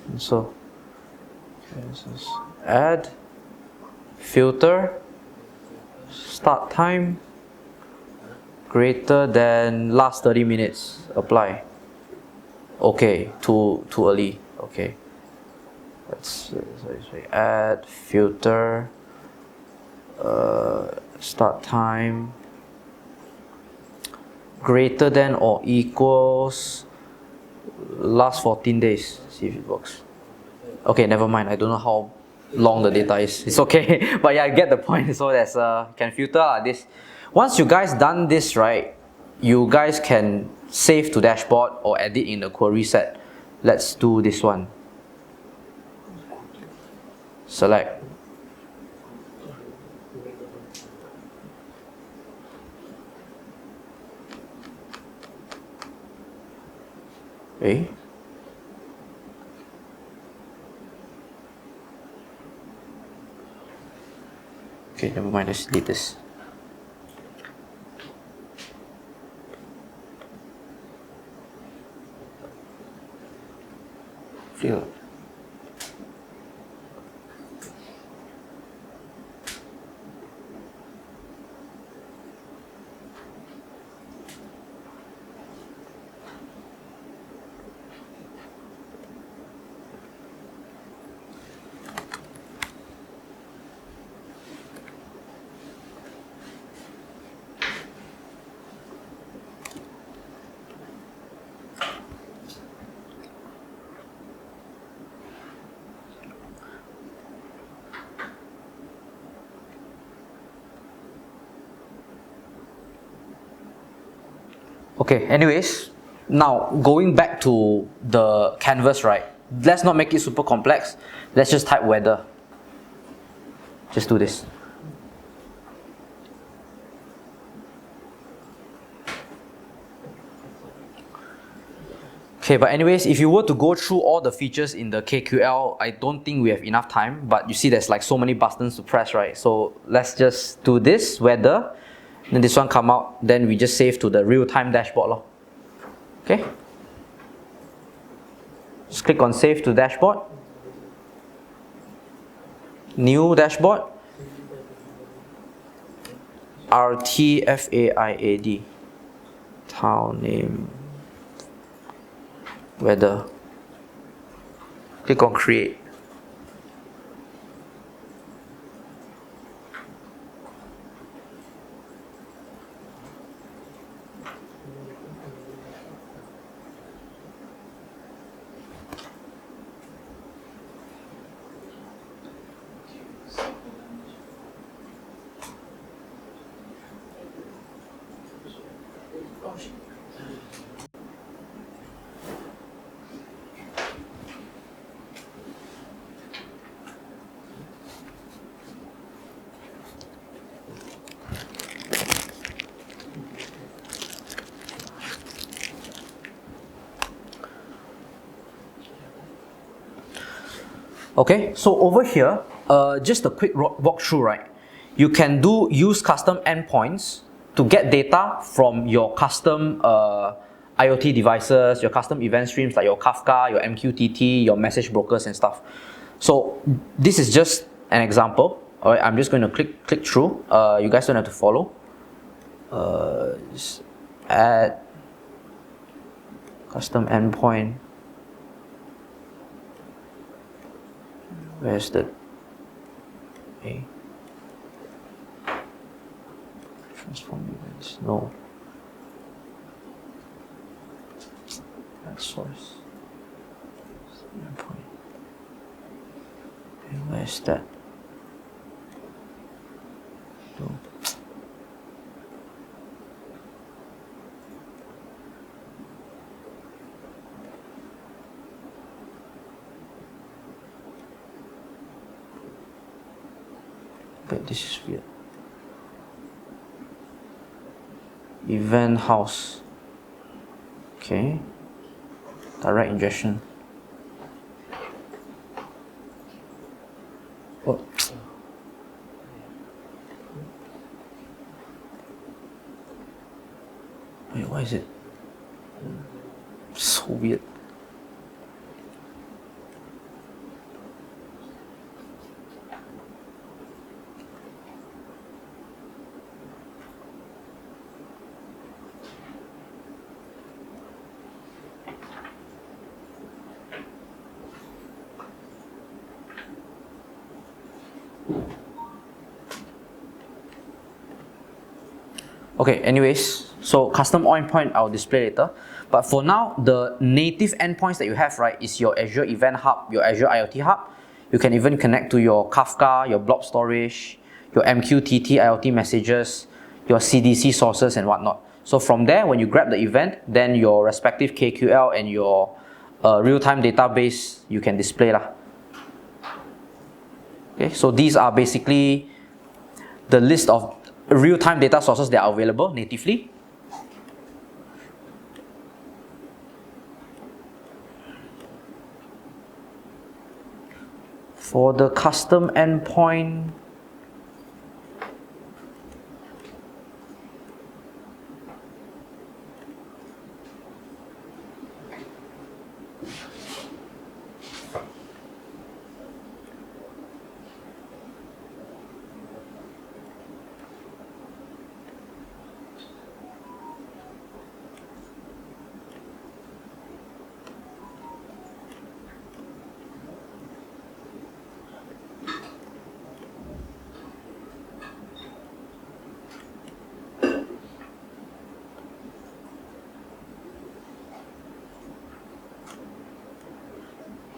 And so add, filter, start time greater than last 30 minutes, apply. Okay, too early. Okay. Sorry, add filter, start time, greater than or equals last 14 days. See if it works. Okay, never mind. I don't know how long the data is. It's okay, but yeah, I get the point. So that's can filter this. Once you guys done this, right, you guys can save to dashboard or edit in the query set. Let's do this one. Select. Okay. Okay, never mind, let's delete this. Fill. Okay, anyways, now going back to the canvas, right? Let's not make it super complex. Let's just type weather. Just do this. Okay, but anyways, if you were to go through all the features in the KQL, I don't think we have enough time, but you see there's like so many buttons to press, right? So let's just do this, weather, then this one come out, then we just save to the real-time dashboard lor. Okay? Just click on save to dashboard. New dashboard. RTFAIAD. Town name. Weather. Click on create. Okay, so over here, just a quick walkthrough, right? You can use custom endpoints to get data from your custom IoT devices, your custom event streams like your Kafka, your MQTT, your message brokers and stuff. So this is just an example. All right, I'm just going to click through. You guys don't have to follow. Just add custom endpoint. Where's the okay. Transform events? No. That's source. Endpoint. Okay, where's that? No. But this is weird. Event house. Okay. Direct ingestion. Oh. Wait, why is it so weird? Okay, anyways, so custom endpoint I'll display later. But for now, the native endpoints that you have, right, is your Azure Event Hub, your Azure IoT Hub. You can even connect to your Kafka, your blob storage, your MQTT IoT messages, your CDC sources and whatnot. So from there, when you grab the event, then your respective KQL and your real-time database you can display lah. Okay, so these are basically the list of real-time data sources that are available natively. For the custom endpoint,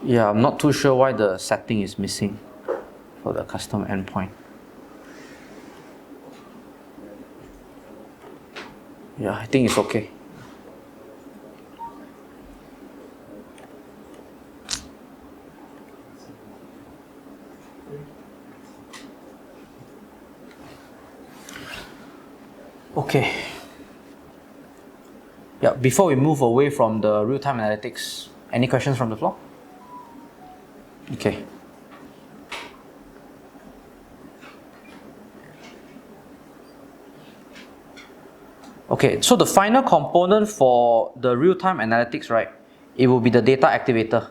yeah, I'm not too sure why the setting is missing for the custom endpoint. Yeah, I think it's okay. Okay. Yeah, before we move away from the real-time analytics, any questions from the floor? Okay. Okay, so the final component for the real-time analytics, right, it will be the data activator.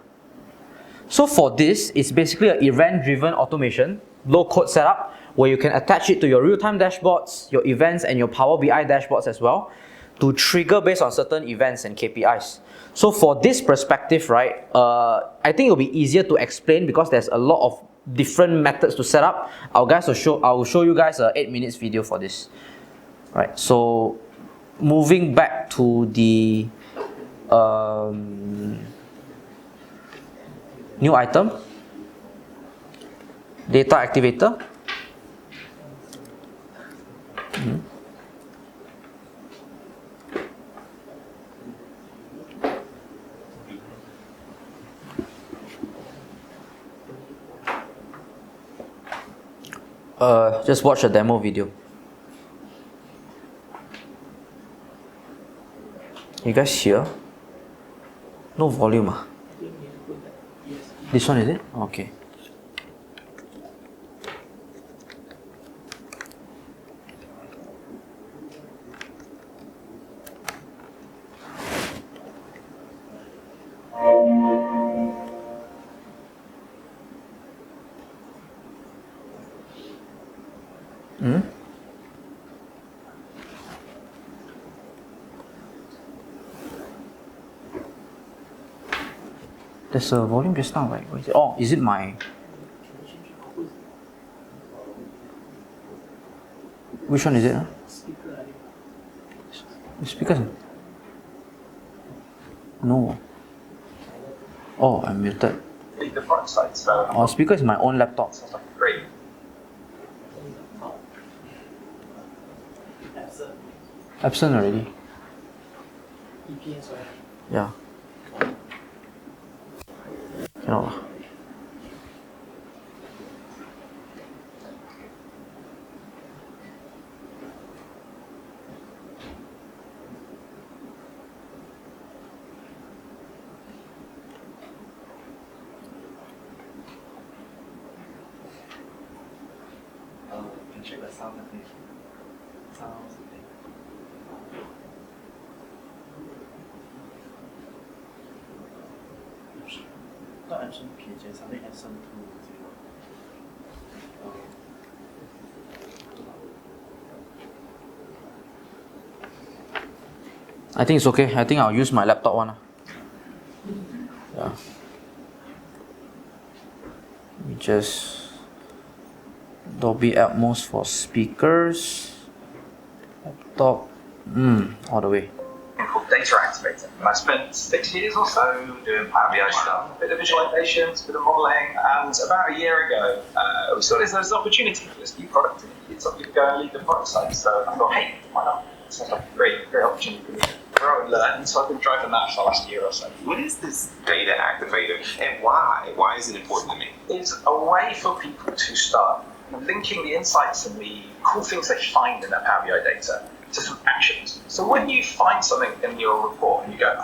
So for this, it's basically an event-driven automation, low-code setup, where you can attach it to your real-time dashboards, your events, and your Power BI dashboards as well, to trigger based on certain events and KPIs. So for this perspective, right, I think it'll be easier to explain because there's a lot of different methods to set up. I will show you guys a 8 minutes video for this. Right, so moving back to the new item, data activator. Just watch a demo video. You guys hear? No volume. This one is it? Okay. There's a volume just now, right? What is it? Oh, is it my... Which one is it? Huh? The speakers? No. Oh, I'm muted. Oh, speaker is my own laptop. Absent already. Yeah. Cannot. Can check the sound, I think. Sounds. Not Epson PJ, something Epson 20. I think it's okay. I think I'll use my laptop one. Yeah. Let me just Dolby Atmos for speakers. Top. All the way. Called Data Activator. And I spent 6 years or so doing Power BI stuff, a bit of visualizations, a bit of modeling, and about a year ago, we saw there's an opportunity for this new product. It's something to go and lead the product side. So I thought, hey, why not? It sounds like a great opportunity for me to grow and learn. So I've been driving that for the last year or so. What is this Data Activator and why? Why is it important to me? It's a way for people to start linking the insights and the cool things they find in their Power BI data to some actions. So when you find something in your report and you go,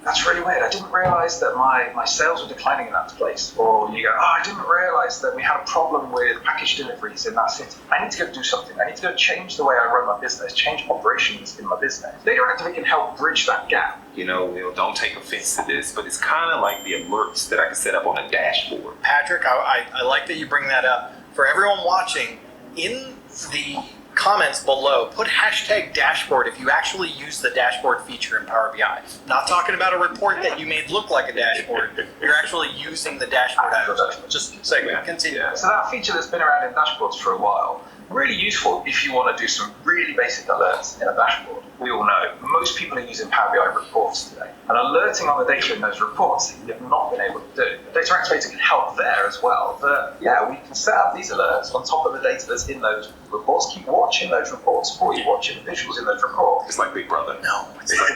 that's really weird, I didn't realize that my sales were declining in that place. Or you go, I didn't realize that we had a problem with package deliveries in that city. I need to go do something. I need to go change the way I run my business, change operations in my business. Data Activate can help bridge that gap. You know, Will, don't take offense to this, but it's kind of like the alerts that I can set up on a dashboard. Patrick, I like that you bring that up. For everyone watching, in the comments below, put hashtag dashboard if you actually use the dashboard feature in Power BI. Not talking about a report that you made look like a dashboard. You're actually using the dashboard as just segment. Continue. Yeah. So that feature that's been around in dashboards for a while, really useful if you want to do some really basic alerts in a dashboard. We all know most people are using Power BI reports today, and alerting on the data in those reports you have not been able to do. The Data Activator can help there as well, but yeah, we can set up these alerts on top of the data that's in those reports. Keep watching those reports for you, watching the visuals in those reports. It's like Big Brother. No, it's not.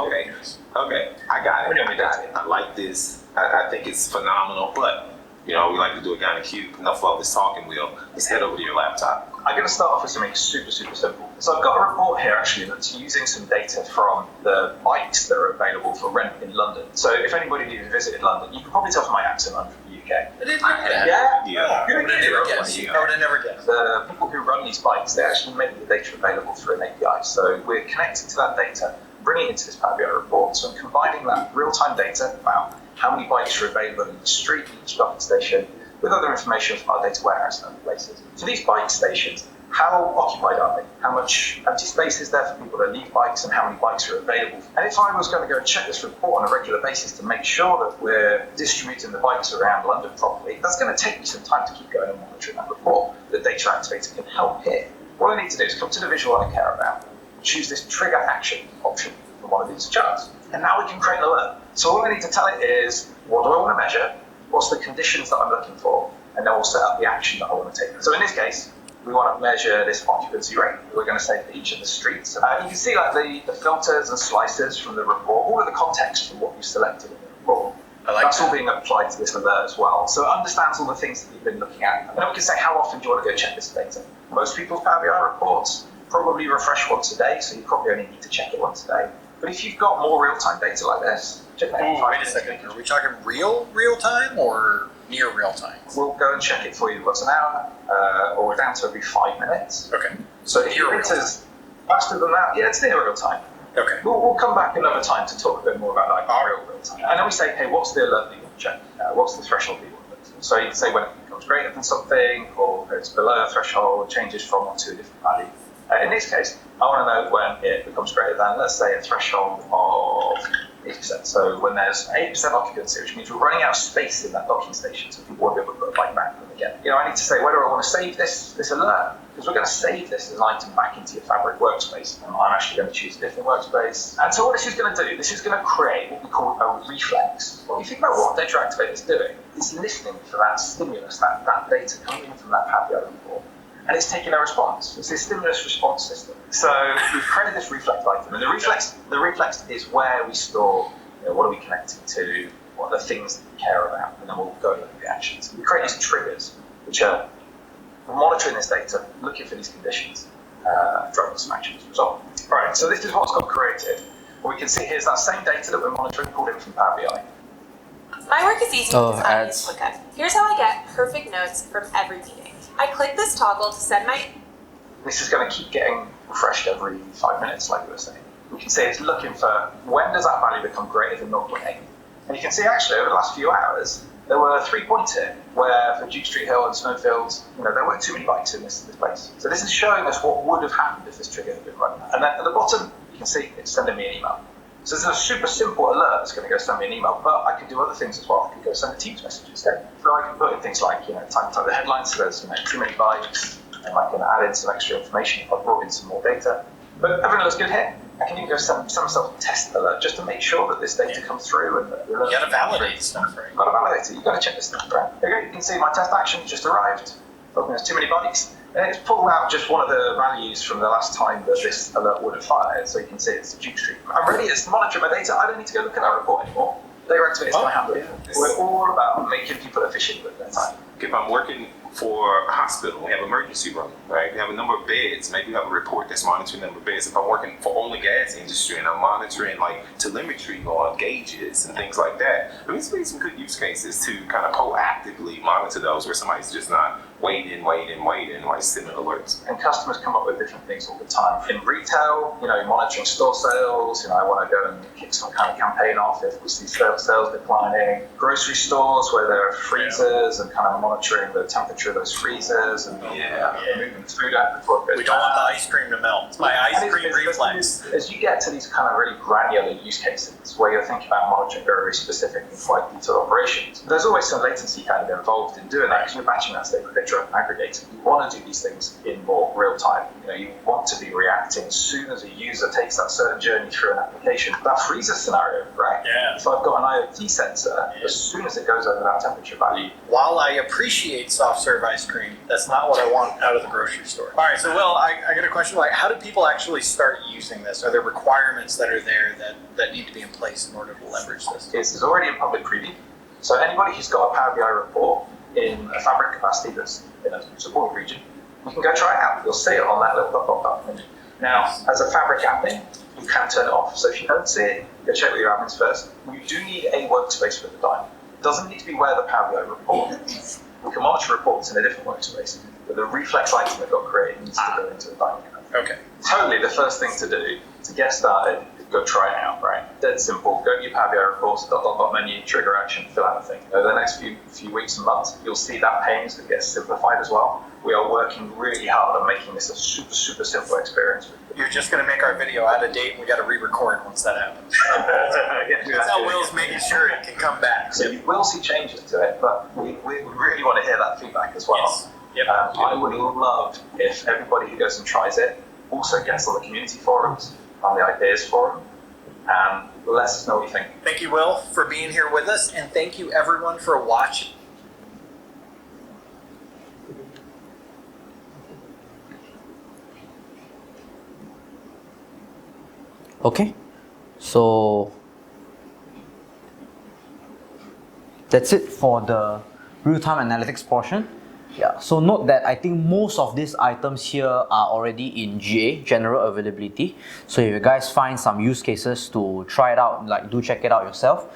Okay, I got it. I like this. I think it's phenomenal, but you know, we like to do it down in cube. Enough of this talking, Will. Let's head over to your laptop. I'm going to start off with something super simple. So I've got a report here actually that's using some data from the bikes that are available for rent in London. So if anybody of you have visited London, you can probably tell from my accent I'm from the UK. I would have never guessed. The people who run these bikes, they actually make the data available through an API. So we're connecting to that data, bringing it into this Power BI report. So I'm combining that real-time data about how many bikes are available in the street, each docking station, with other information from our data warehouse and other places. For these bike stations, how occupied are they? How much empty space is there for people to leave bikes, and how many bikes are available? And if I was going to go and check this report on a regular basis to make sure that we're distributing the bikes around London properly, that's going to take me some time to keep going and monitoring that report. The Data Activator can help here. What I need to do is come to the visual I care about, choose this trigger action option from one of these charts, and now we can create an alert. So all I need to tell it is, what do I want to measure? What's the conditions that I'm looking for? And then we'll set up the action that I want to take. So in this case, we want to measure this occupancy rate. We're going to say for each of the streets. You can see like the filters and slices from the report, all of the context from what you selected in the report. That's all being applied to this alert as well. So it understands all the things that you've been looking at. And then we can say, how often do you want to go check this data? Most people's Power BI reports probably refresh once a day, so you probably only need to check it once a day. But if you've got more real-time data like this, check that in 5 minutes. Wait a second, are we talking real time or near real time? We'll go and check it for you once an hour, or we're down to every 5 minutes. Okay. So if your data's faster than that, yeah, it's near real time. Okay. We'll come back another time to talk a bit more about like real time. And then we say, hey, what's the alert that you want to check? What's the threshold that you want to look at? So you can say when it becomes greater than something, or it's below a threshold, changes from or to a different value. In this case, I want to know when it becomes greater than, let's say, a threshold of 80%. So when there's 8% occupancy, which means we're running out of space in that docking station, so people won't be able to put a bike back in again. You know, I need to say whether I want to save this alert, because we're going to save this as an item back into your Fabric workspace. And I'm actually going to choose a different workspace. And so what this is going to do, this is going to create what we call a reflex. Well, if you think about what Data Activator is doing, it's listening for that stimulus, that data coming in from that Power BI report. And it's taking a response. It's a stimulus response system. So we've created this reflex item, and the reflex is where we store, what are we connecting to, what are the things that we care about, and then we'll go and look at the actions. We create these triggers, which are monitoring this data, looking for these conditions, driving some actions as a result. Right, so this is what's got created. What we can see here is that same data that we're monitoring pulled in from Power BI. My work is easy because I use ClickUp. Here's how I get perfect notes from every meeting. I click this toggle to send my... This is going to keep getting refreshed every 5 minutes, like we were saying. We can see it's looking for when does that value become greater than 0.8. And you can see actually over the last few hours, there were 3 points here where for Duke Street Hill and Snowfields, there weren't too many bikes in this place. So this is showing us what would have happened if this trigger had been run. And then at the bottom, you can see it's sending me an email. So this is a super simple alert that's going to go send me an email, but I can do other things as well. I can go send a Teams message instead. So I can put in things like, type the headlines, so there's too many bikes, and I can add in some extra information if I brought in some more data. But everything looks good here. I can even go send myself a test alert just to make sure that this data comes through. And you got to validate stuff, right? You've got to validate it. You've got to check this stuff, right? Okay, you can see my test action just arrived. But there's too many bodies. And it's pulled out just one of the values from the last time that this alert would have fired. So you can see it's a Duke Street. I'm ready to monitor my data. I don't need to go look at that report anymore. Direct is going to handle it. We're all about making people efficient with their time. If I'm working for a hospital, we have emergency room, right? We have a number of beds. Maybe we have a report that's monitoring the number of beds. If I'm working for oil and gas industry and I'm monitoring like telemetry on gauges and things like that, I mean, it's really some good use cases to kind of proactively monitor those where somebody's just not waiting while you're sending alerts. And customers come up with different things all the time. In retail, monitoring store sales, I want to go and kick some kind of campaign off if we see sales declining. Grocery stores where there are freezers and kind of monitoring the temperature of those freezers and moving food out before it goes. We don't want the ice cream to melt. It's my ice cream reflex. As you get to these kind of really granular use cases where you're thinking about monitoring very specific and quite detailed operations, there's always some latency kind of involved in doing that because you're batching that state picture up and aggregating. You want to do these things in more real time. You want to be reacting as soon as a user takes that certain journey through an application. That freezer scenario, right? Yeah. So I've got an IoT sensor, as soon as it goes over that temperature value. While I appreciate soft serve ice cream, that's not what I want out of the grocery store. All right, so Will, I got a question. Like, how do people actually start using this? Are there requirements that are there that need to be in place in order to leverage this? This is already in public preview. So anybody who's got a Power BI report in a Fabric capacity that's in a supported region, you can go try it out. You'll see it on that little pop-up menu. Now, as a Fabric admin, you can turn it off. So if you don't see it, go check with your admins first. You do need a workspace for the time. It doesn't need to be where the Power BI report is. We can monitor reports in a different workspace, but the reflex item that got created needs to go into a dining room. Okay. Totally, the first thing to do to get started is go try it out, right? Dead simple. Go to your Power BI reports, menu, trigger action, fill out the thing. Over the next few weeks and months, you'll see that pains that gets simplified as well. We are working really hard on making this a super, super simple experience. You're just going to make our video out of date and we got to re-record once that happens. That's how Will's making sure it can come back. So you will see changes to it, but we really want to hear that feedback as well. Yes. Yep. I would love if everybody who goes and tries it also gets on the community forums, on the ideas forum, and let us know what you think. Thank you, Will, for being here with us, and thank you everyone for watching. Okay, so that's it for the real-time analytics portion. Yeah, so note that I think most of these items here are already in GA, general availability. So if you guys find some use cases to try it out, do check it out yourself.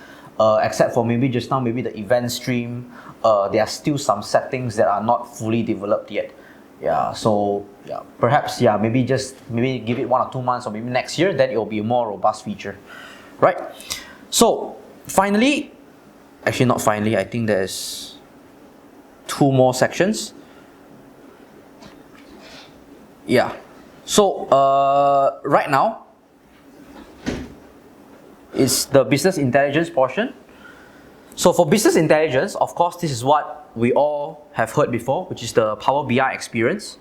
Except for maybe just now, maybe the event stream, there are still some settings that are not fully developed yet. Yeah, so yeah, perhaps maybe give it 1 or 2 months or maybe next year, then it will be a more robust feature, right? So finally, actually not finally, I think there's 2 more sections. Yeah, so right now is the business intelligence portion. So for business intelligence, of course, this is what we all have heard before, which is the Power BI experience.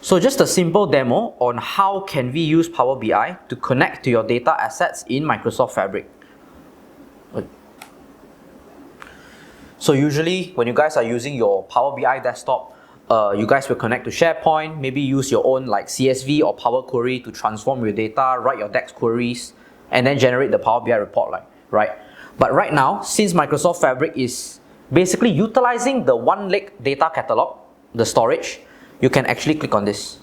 So just a simple demo on how can we use Power BI to connect to your data assets in Microsoft Fabric. So usually when you guys are using your Power BI desktop, you guys will connect to SharePoint, maybe use your own CSV or Power Query to transform your data, write your DAX queries, and then generate the Power BI report, right? But right now, since Microsoft Fabric is basically utilizing the OneLake data catalog, the storage, you can actually click on this.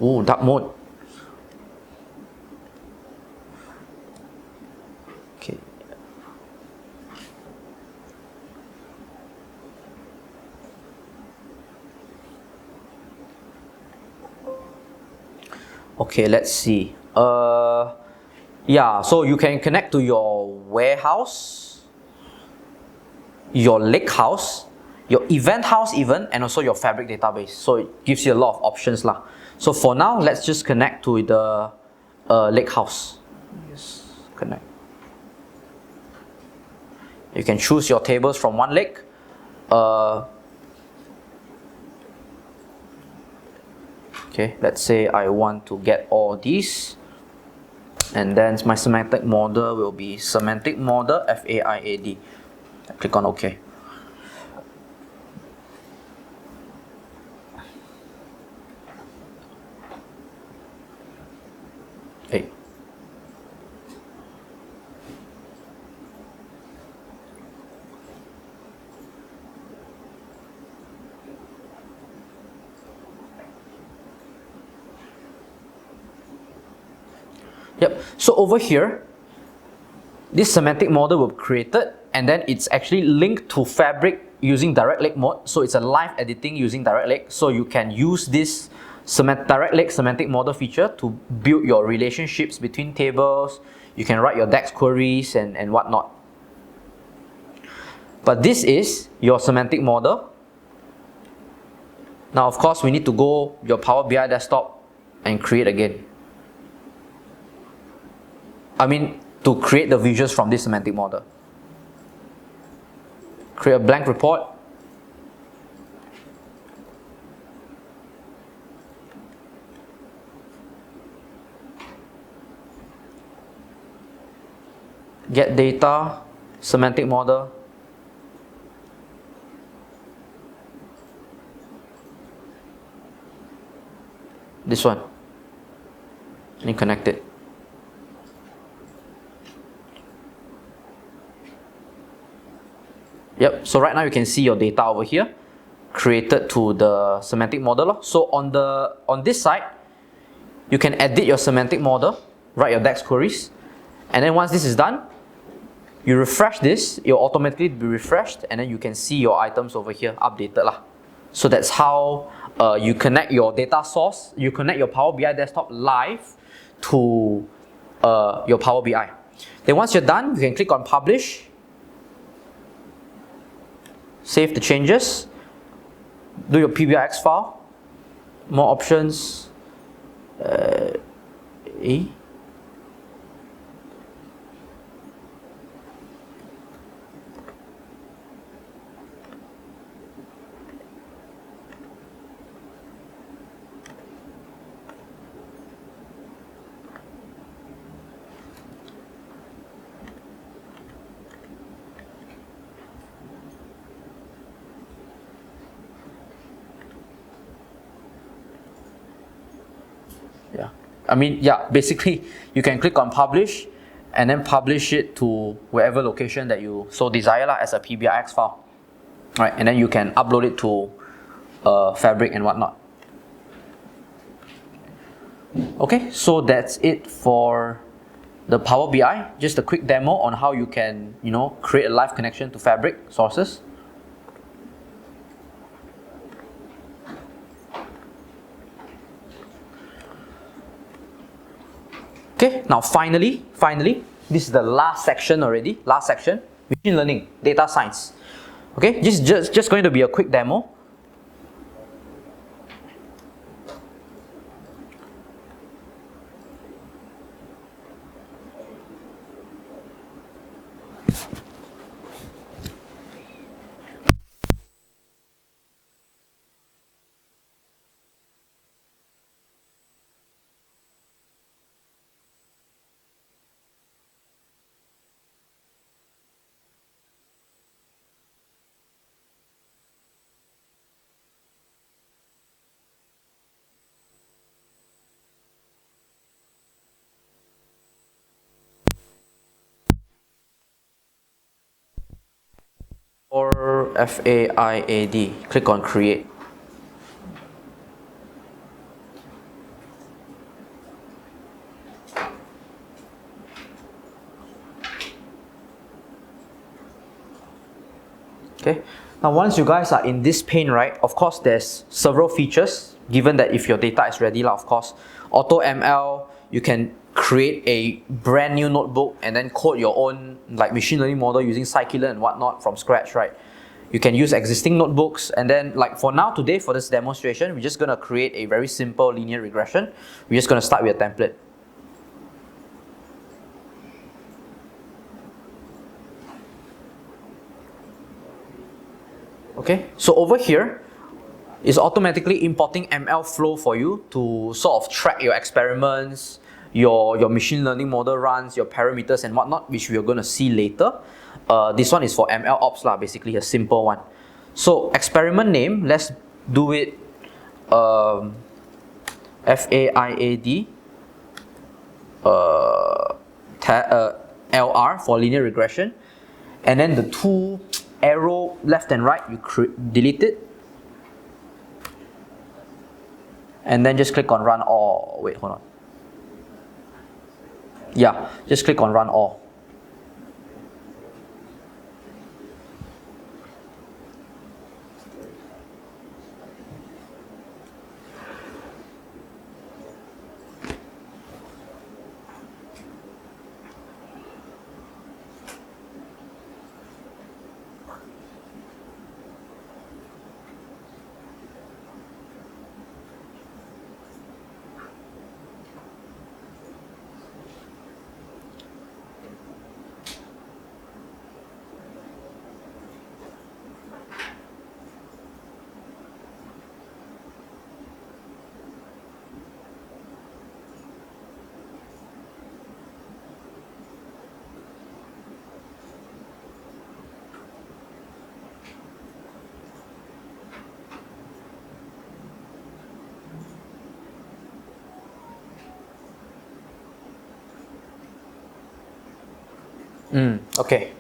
Oh, dark mode. Okay. Okay, let's see. Yeah, so you can connect to your warehouse, your lake house, your event house even, and also your Fabric database. So it gives you a lot of options lah. So for now, let's just connect to the lake house. Just connect. You can choose your tables from one lake. Okay, let's say I want to get all these, and then my semantic model will be semantic model FAIAD. Click on OK. Hey. Yep, so over here, this semantic model will be created, and then it's actually linked to Fabric using direct link mode. So it's a live editing using direct link. So you can use this direct link semantic model feature to build your relationships between tables. You can write your DAX queries and whatnot. But this is your semantic model. Now, of course, we need to go your Power BI desktop and create again. To create the visuals from this semantic model. Create a blank report. Get data, semantic model. This one. And connect it. Yep, so right now you can see your data over here created to the semantic model. So on this side, you can edit your semantic model, write your DAX queries, and then once this is done, you refresh this, it will automatically be refreshed, and then you can see your items over here updated lah. So that's how you connect your data source, you connect your Power BI desktop live to your Power BI. Then once you're done, you can click on publish. Save the changes, do your PBIX file, more options, basically you can click on publish and then publish it to wherever location that you so desire as a PBIX file. Right, and then you can upload it to Fabric and whatnot. Okay, so that's it for the Power BI. Just a quick demo on how you can, create a live connection to Fabric sources. Okay, now finally, this is the last section already. Last section, machine learning, data science. Okay, just going to be a quick demo. Or FAIAD, click on create. Okay, now once you guys are in this pane, right, of course there's several features given that if your data is ready, of course, Auto ML, you can create a brand new notebook and then code your own machine learning model using scikit-learn and whatnot from scratch, right? You can use existing notebooks, and then for now today for this demonstration, we're just gonna create a very simple linear regression. We're just gonna start with a template. Okay, so over here is automatically importing ML flow for you to sort of track your experiments, your machine learning model runs, your parameters and whatnot, which we are going to see later. This one is for ML ops lah, basically a simple one. So experiment name, let's do it FAIAD LR for linear regression, and then the two arrow left and right, you delete it, and then just click on run all. Wait, hold on. Yeah, just click on run all. Okay,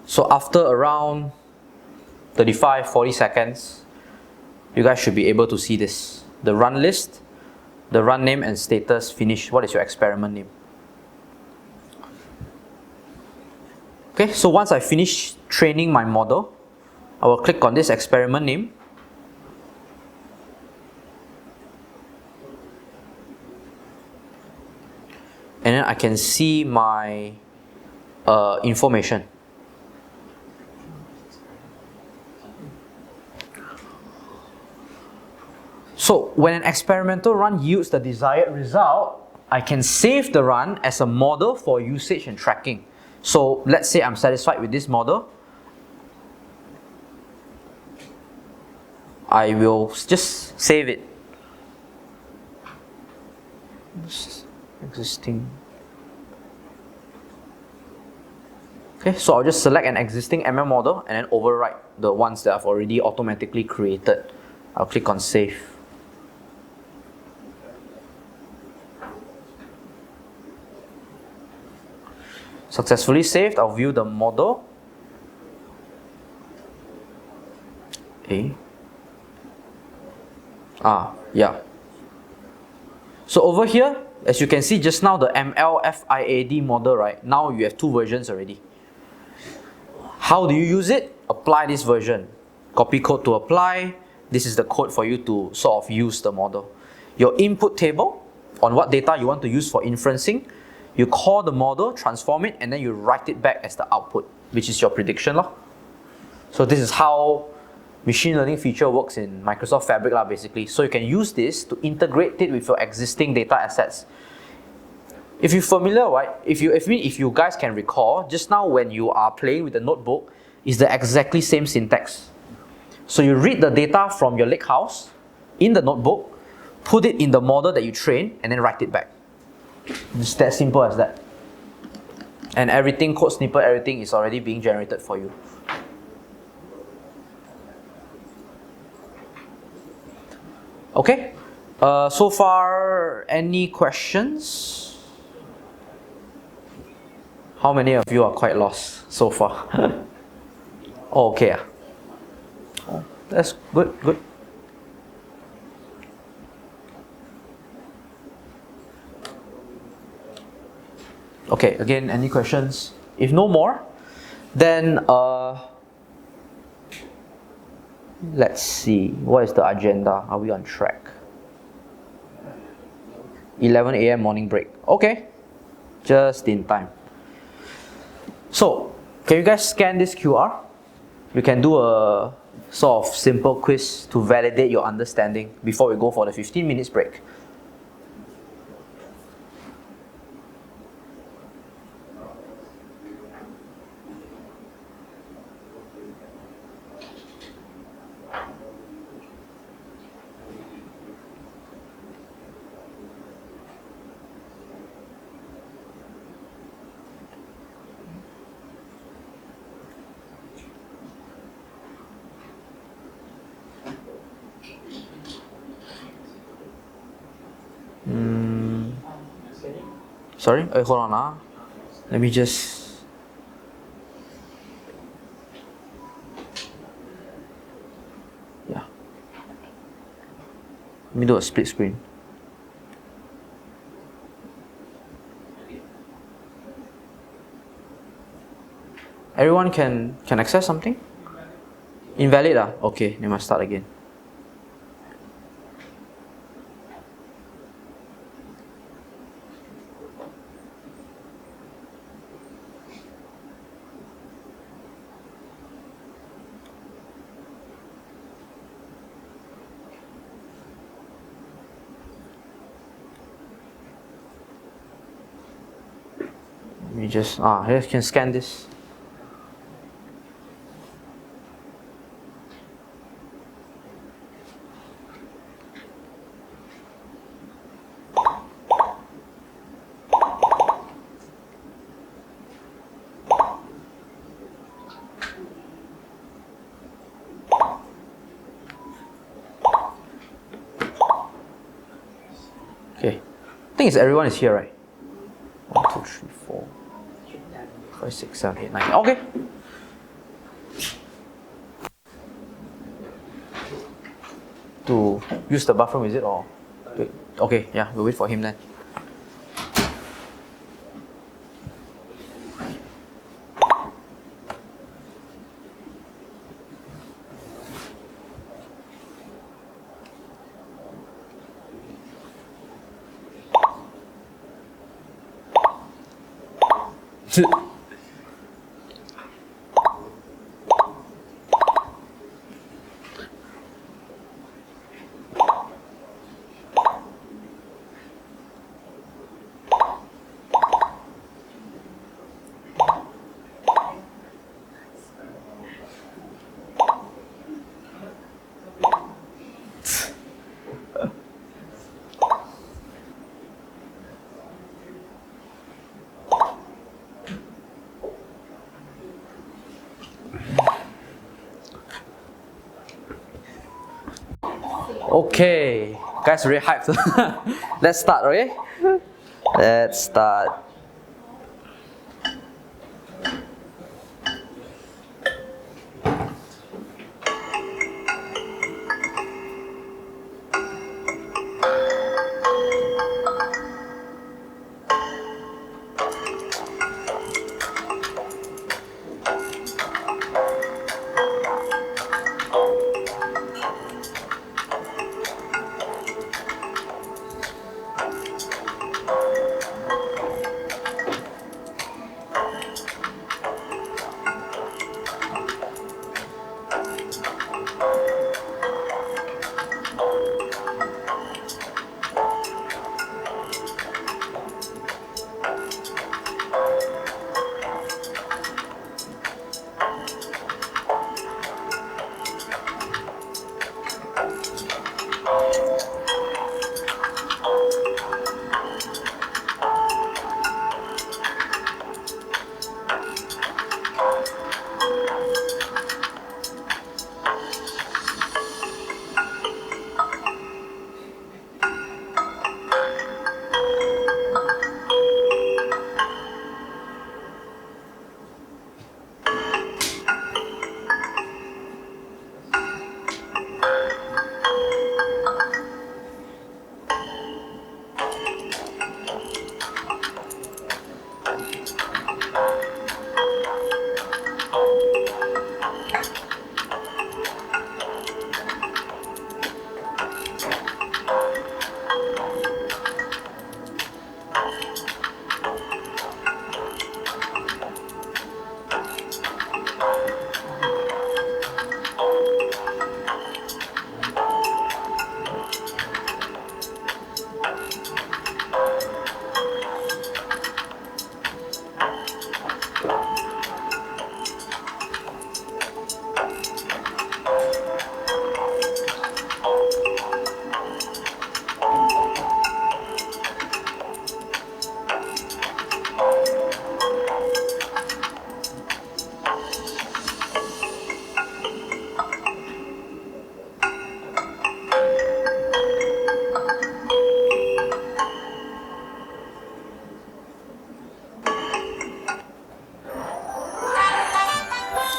so after around 35-40 seconds, you guys should be able to see this. The run list, the run name and status finished. What is your experiment name? Okay, so once I finish training my model, I will click on this experiment name. And then I can see my information. So when an experimental run yields the desired result, I can save the run as a model for usage and tracking. So let's say I'm satisfied with this model. I will just save it. Existing. Okay, so I'll just select an existing ML model and then overwrite the ones that I've already automatically created. I'll click on save. Successfully saved. I'll view the model. Yeah. So over here, as you can see just now, the ML-FIAD model, right? Now you have two versions already. How do you use it? Apply this version. Copy code to apply. This is the code for you to sort of use the model. Your input table, on what data you want to use for inferencing. You call the model, transform it, and then you write it back as the output, which is your prediction lah. So this is how machine learning feature works in Microsoft Fabric lah, basically. So you can use this to integrate it with your existing data assets. If you're familiar, right? If you guys can recall, just now when you are playing with the notebook, is the exactly same syntax. So you read the data from your lakehouse in the notebook, put it in the model that you train, and then write it back. It's that simple as that. And everything, code snippet, everything is already being generated for you. Okay, so far, any questions? How many of you are quite lost so far? Oh, okay. Oh, that's good. Okay, again, any questions? If no more, then let's see, what is the agenda? Are we on track? 11 AM morning break. Okay, just in time. So, can you guys scan this QR? We can do a sort of simple quiz to validate your understanding before we go for the 15 minutes break. Sorry? Hold on. Let me just... Yeah. Let me do a split screen. Everyone can access something? Invalid? Okay, they must start again. Let me just, here you can scan this. Okay, I think everyone is here, right? 1, 2, 3, 4, 5, 6, 7, 8, 9. Okay. To use the bathroom, is it, or? Wait. Okay, yeah, we'll wait for him then. Okay, guys, really hyped. Let's start, okay? Let's start.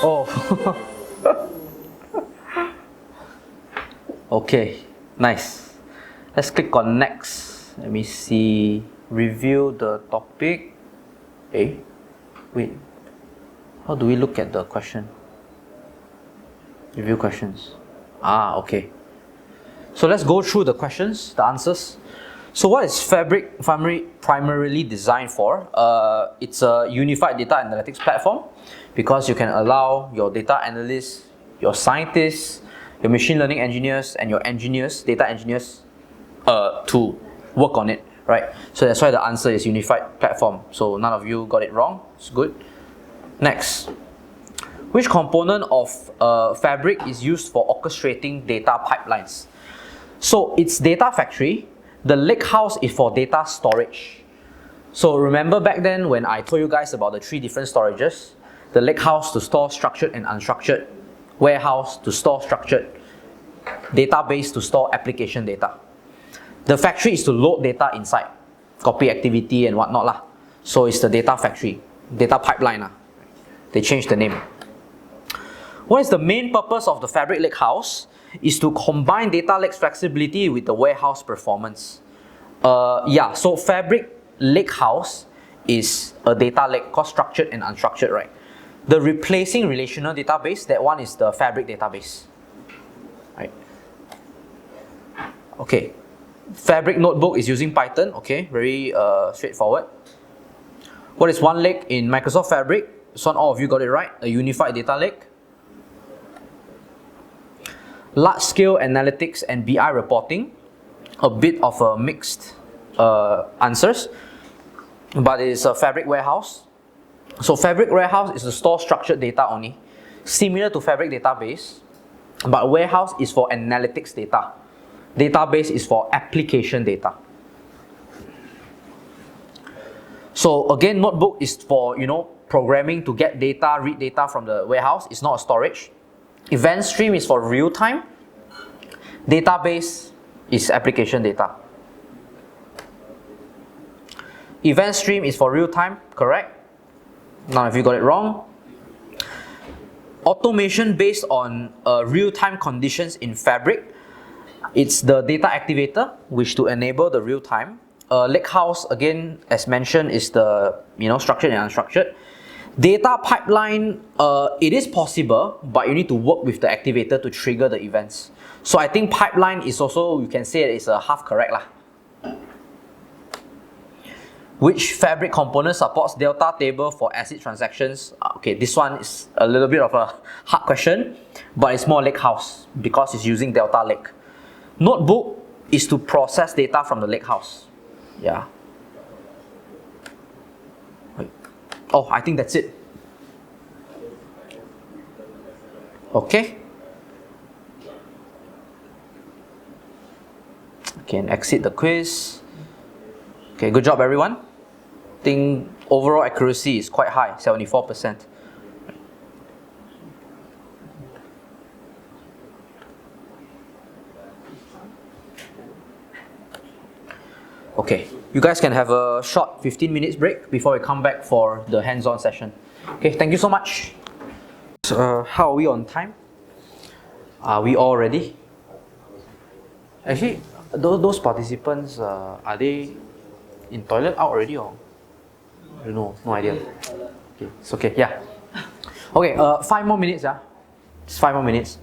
Oh. Okay, nice. Let's click on next. Let me see. Review the topic. Wait. How do we look at the question? Review questions. Okay. So let's go through the questions, the answers. So what is Fabric primarily designed for? It's a unified data analytics platform because you can allow your data analysts, your scientists, your machine learning engineers, and your engineers, data engineers, to work on it, right? So that's why the answer is unified platform. So none of you got it wrong. It's good. Next. Which component of Fabric is used for orchestrating data pipelines? So it's data factory. The lakehouse is for data storage. So remember back then when I told you guys about the 3 different storages? The lakehouse to store structured and unstructured, warehouse to store structured, database to store application data. The factory is to load data inside, copy activity and whatnot lah. So it's the data factory, data pipeline lah. They changed the name. What is the main purpose of the Fabric Lakehouse? Is to combine data lake's flexibility with the warehouse performance. So Fabric Lakehouse is a data lake called structured and unstructured, right? The replacing relational database, that one is the Fabric database, right? Okay. Fabric Notebook is using Python, okay, very straightforward. What is one lake in Microsoft Fabric? So all of you got it right, a unified data lake. Large-scale analytics and BI reporting, a bit of a mixed answers, but it is a Fabric warehouse. So Fabric warehouse is to store structured data only, similar to Fabric database, but warehouse is for analytics data. Database is for application data. So again, notebook is for programming to get data, read data from the warehouse. It's not a storage. Event stream is for real time. Database is application data. Event stream is for real time, correct? Now if you got it wrong. Automation based on real time conditions in Fabric. It's the data activator, which to enable the real time. Lakehouse, again, as mentioned, is the structured and unstructured. Data pipeline, it is possible, but you need to work with the activator to trigger the events. So I think pipeline is also, you can say it's a half correct lah. Which Fabric component supports delta table for ACID transactions? Okay, this one is a little bit of a hard question, but it's more lakehouse because it's using delta lake. Notebook is to process data from the lakehouse. Yeah. Oh, I think that's it. Okay. Can exit the quiz. Okay, good job everyone. I think overall accuracy is quite high, 74%. Okay, you guys can have a short 15 minutes break before we come back for the hands-on session. Okay, thank you so much. So, how are we on time? Are we all ready? Actually, those participants, are they in toilet out already or? I don't know, no idea. Okay, it's okay, yeah. Okay, 5 more minutes, yeah? Just 5 more minutes.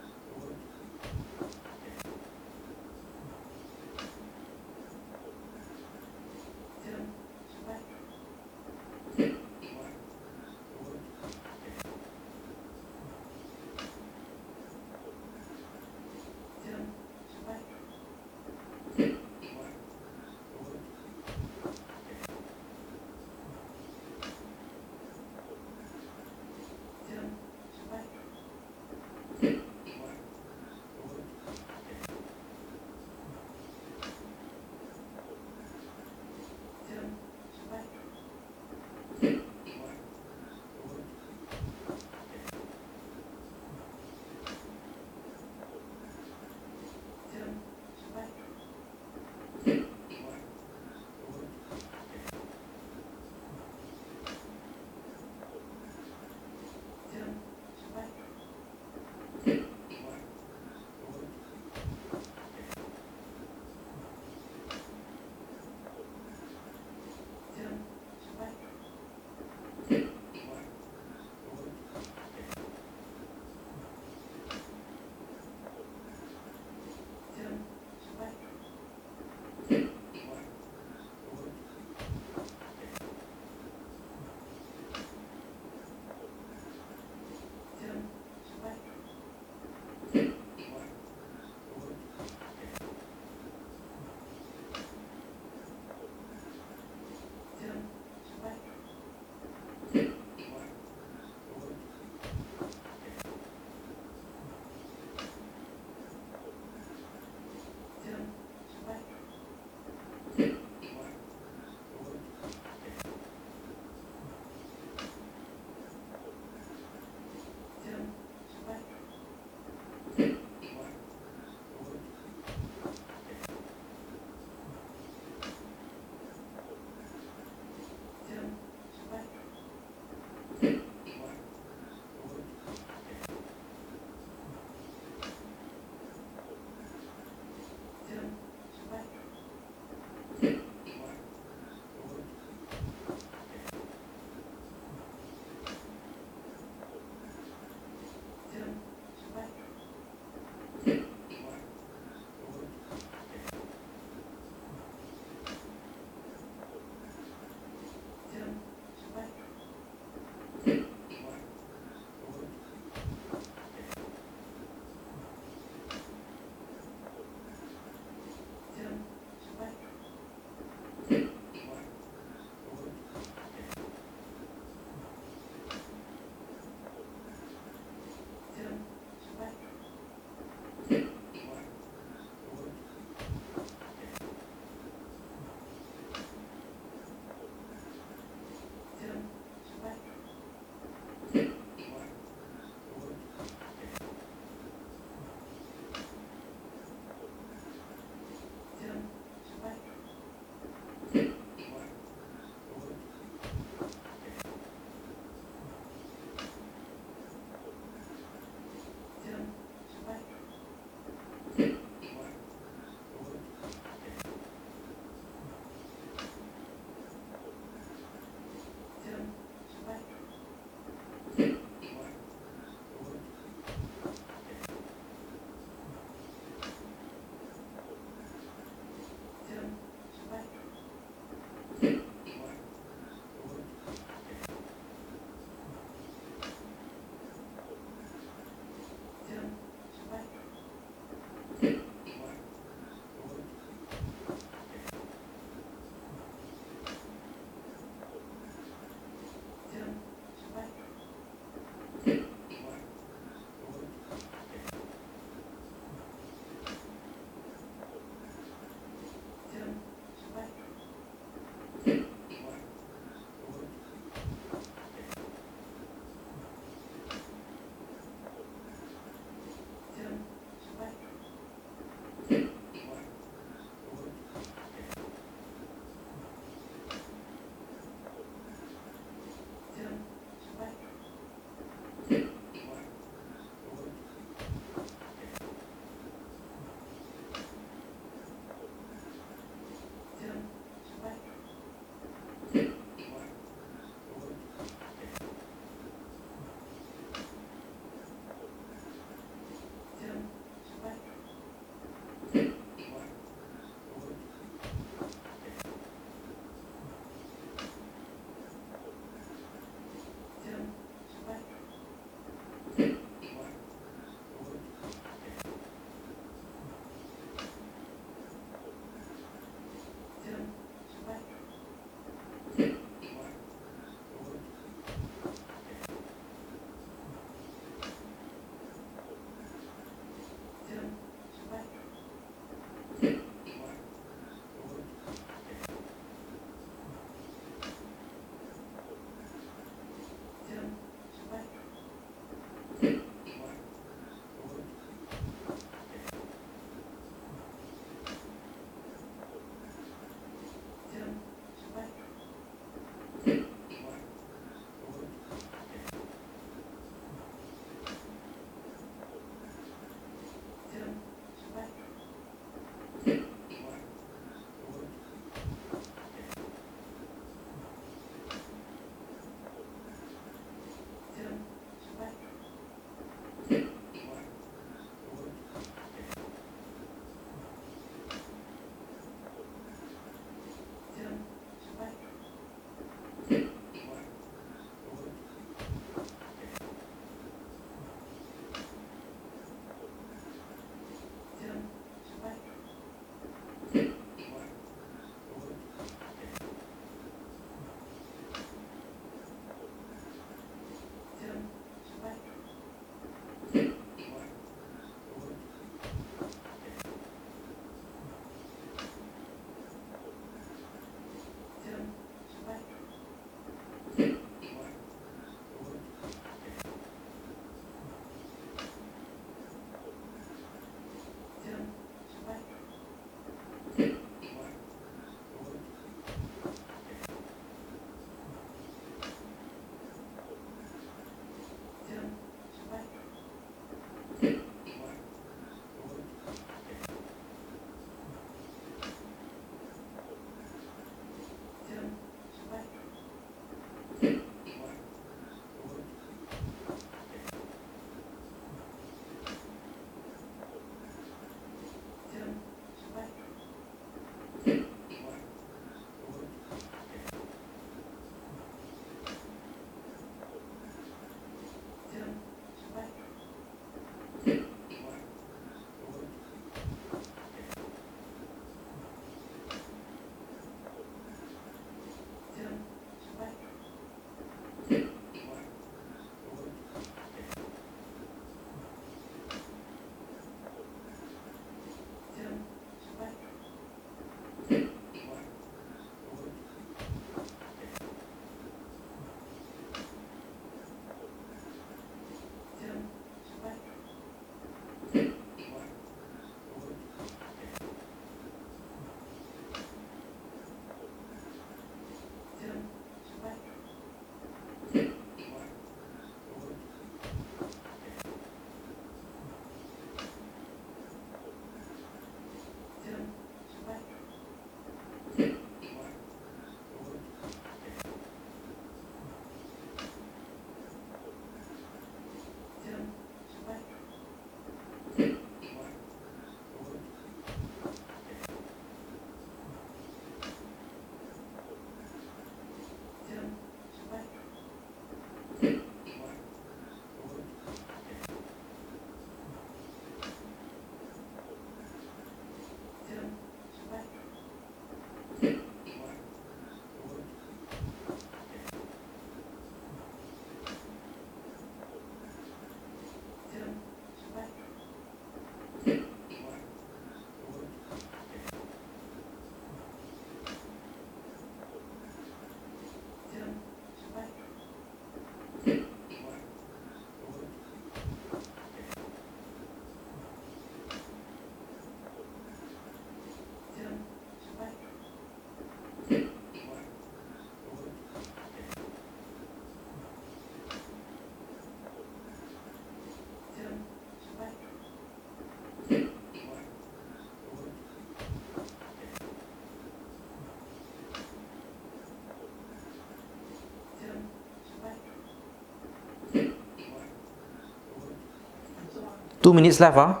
2 minutes left, huh?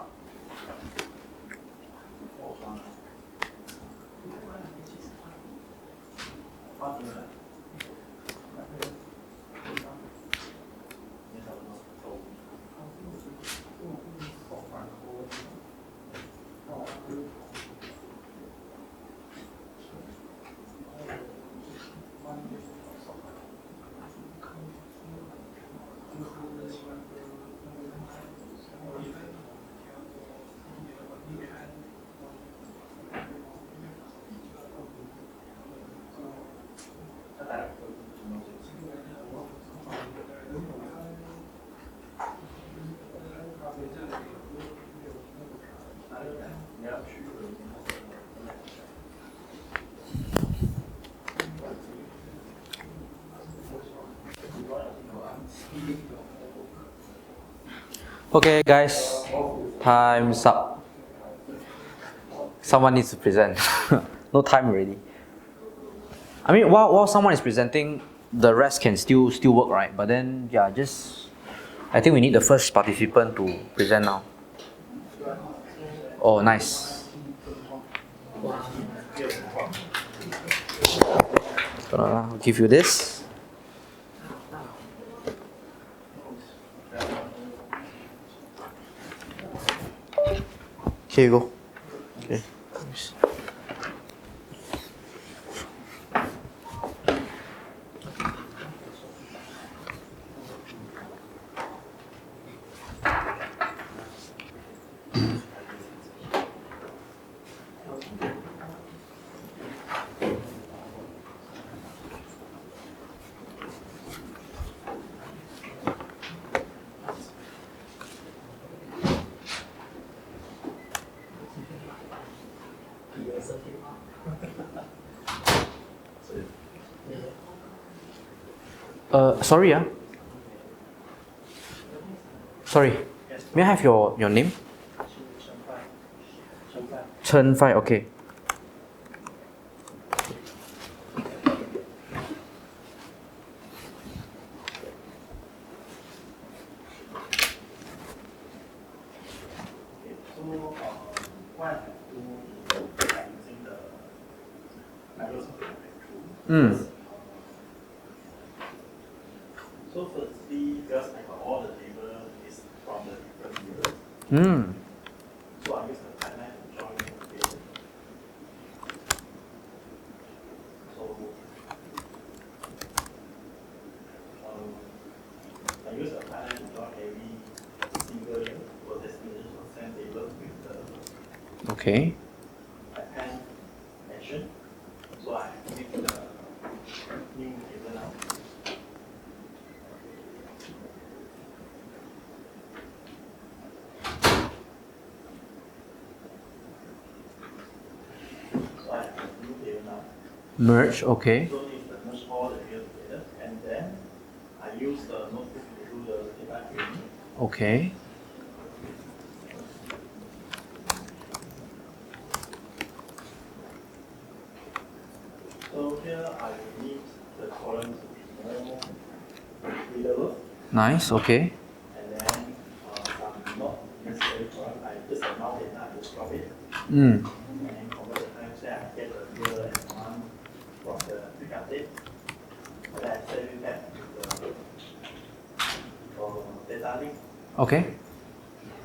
Okay, guys, time's up. Someone needs to present. No time already. I mean, while someone is presenting, the rest can still work, right? But then, yeah, I think we need the first participant to present now. Oh, nice. I'll give you this. Here you go. Okay. Sorry, sorry. May I have your name? Chen Fai, okay. So firstly, because I got all the table is from the different years. So I use the timeline to join the table. So I use the timeline to join every single year for destination or send table with the Okay. append mention. So I make the new table now. Merge, okay. So this the merge all the data together, and then I use the notebook to do the data cleaning. Okay. So here I will need the column to be more readable. Nice, okay. And then some not necessary column, I just amount data, I just drop it. Mm. And then convert the times there, I get the year and month from the pickup date. And then I save it back to the data link. Okay.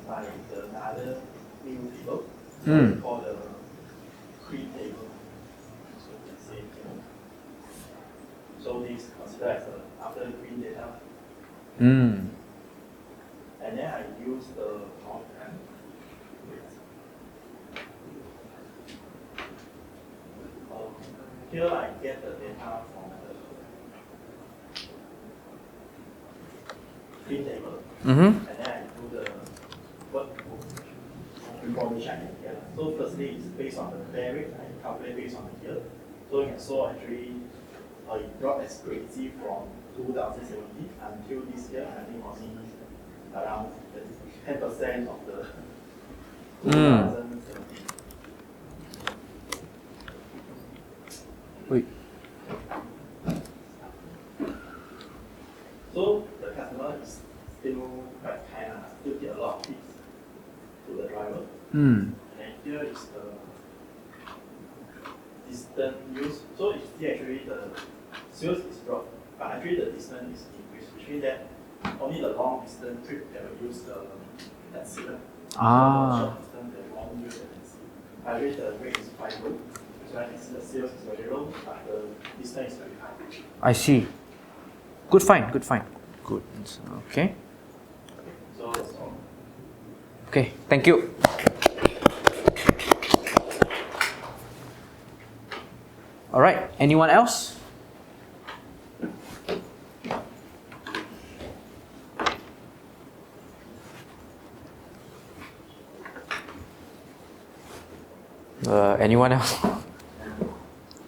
By another new table. Mm. Called the create table. So it's the same thing. So this considered as after green data. Mm. And then I use the shorthand. Here I get the data from the green table. Mm-hmm. And then I do the what information I can get. So firstly, it's based on the clear rate. I calculate based on the year. So you can saw actually it dropped as crazy from 2017 until this year. I think only around 10% of the 2017. Wait. So the customer is still quite kind, still get a lot of tips. to the driver. Mm. And here is the distance used. So if see actually the sales is dropped, but actually the distance is increased, which means that only the long distance trip that will use the taxi. Ah. So the short distance they won't use the taxi. Actually the rate is quite low. So I can see the sales is very low, but the distance is very high. I see. Good find, good find. Good. Okay. So that's all. Okay, thank you. All right, anyone else? Anyone else?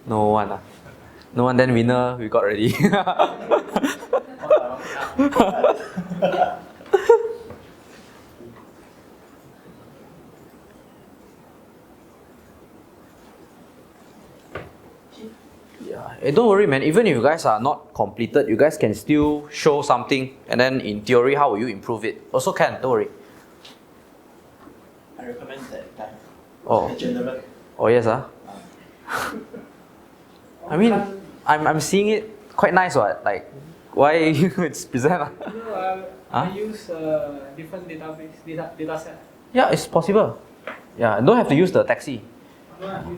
No one. No one, then winner we got already. Yeah, don't worry, man. Even if you guys are not completed, you guys can still show something, and then in theory, how will you improve it? Also can, don't worry. I recommend that time. Oh. Gentlemen. Oh yes, I mean, I'm seeing it quite nice, what? Like, why it's present? No, I use different data set. Yeah, it's possible. Yeah, don't have to use the taxi. Don't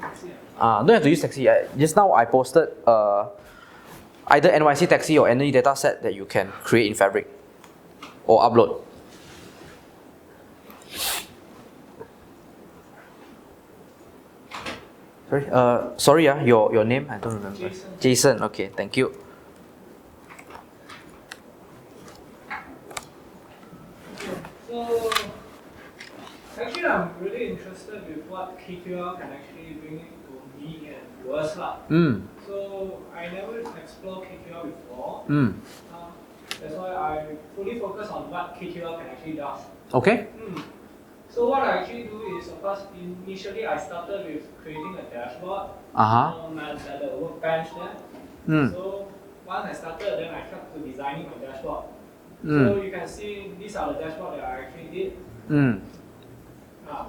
have to use taxi. Just now I posted either NYC taxi or any data set that you can create in Fabric or upload. Sorry, your name? I don't remember. Jason. Okay, thank you. So, actually, I'm really interested with what KQL can actually bring to me and to us. So, I never explored KQL before. That's why I fully focus on what KQL can actually do. Okay. So what I actually do is, of course, initially I started with creating a dashboard at the workbench there. So once I started, then I kept to designing my dashboard. So you can see these are the dashboard that I actually did.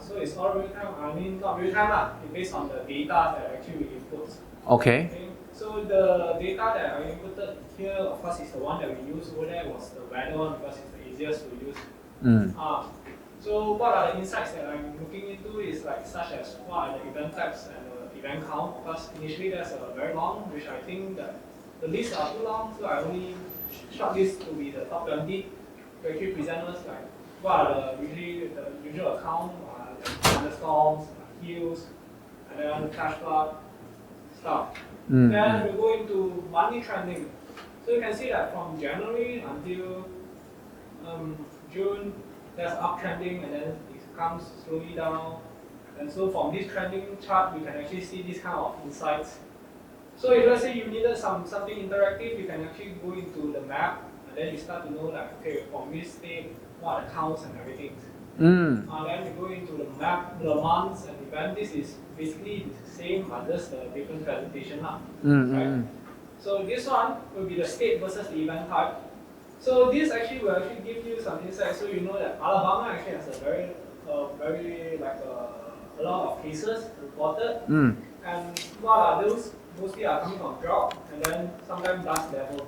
So it's all real time. I mean, not real time, it's based on the data that actually we input. Okay. So the data that I inputted here, of course, is the one that we use over there was the weather one because it's the easiest to use. So what are the insights that I'm looking into is like such as what are the event types and the event count. Because initially there's a very long, which I think that the lists are too long, so I only shortlist to be the top 20 to actually present us like what are the usual account, like thunderstorms, hills, and then flash flood stuff. Then we go into monthly trending. So you can see that from January until June, there's uptrending and then it comes slowly down. And so from this trending chart, we can actually see this kind of insights. So if let's say you needed something interactive, you can actually go into the map and then you start to know like, okay, from this state, what are the counts and everything. Then we go into the map, the months and event. This is basically the same, but just a different presentation. Right? So this one will be the state versus the event type. So this actually will actually give you some insight, so you know that Alabama actually has a very a lot of cases reported, and what are those? Mostly are coming from drought, and then sometimes dust level,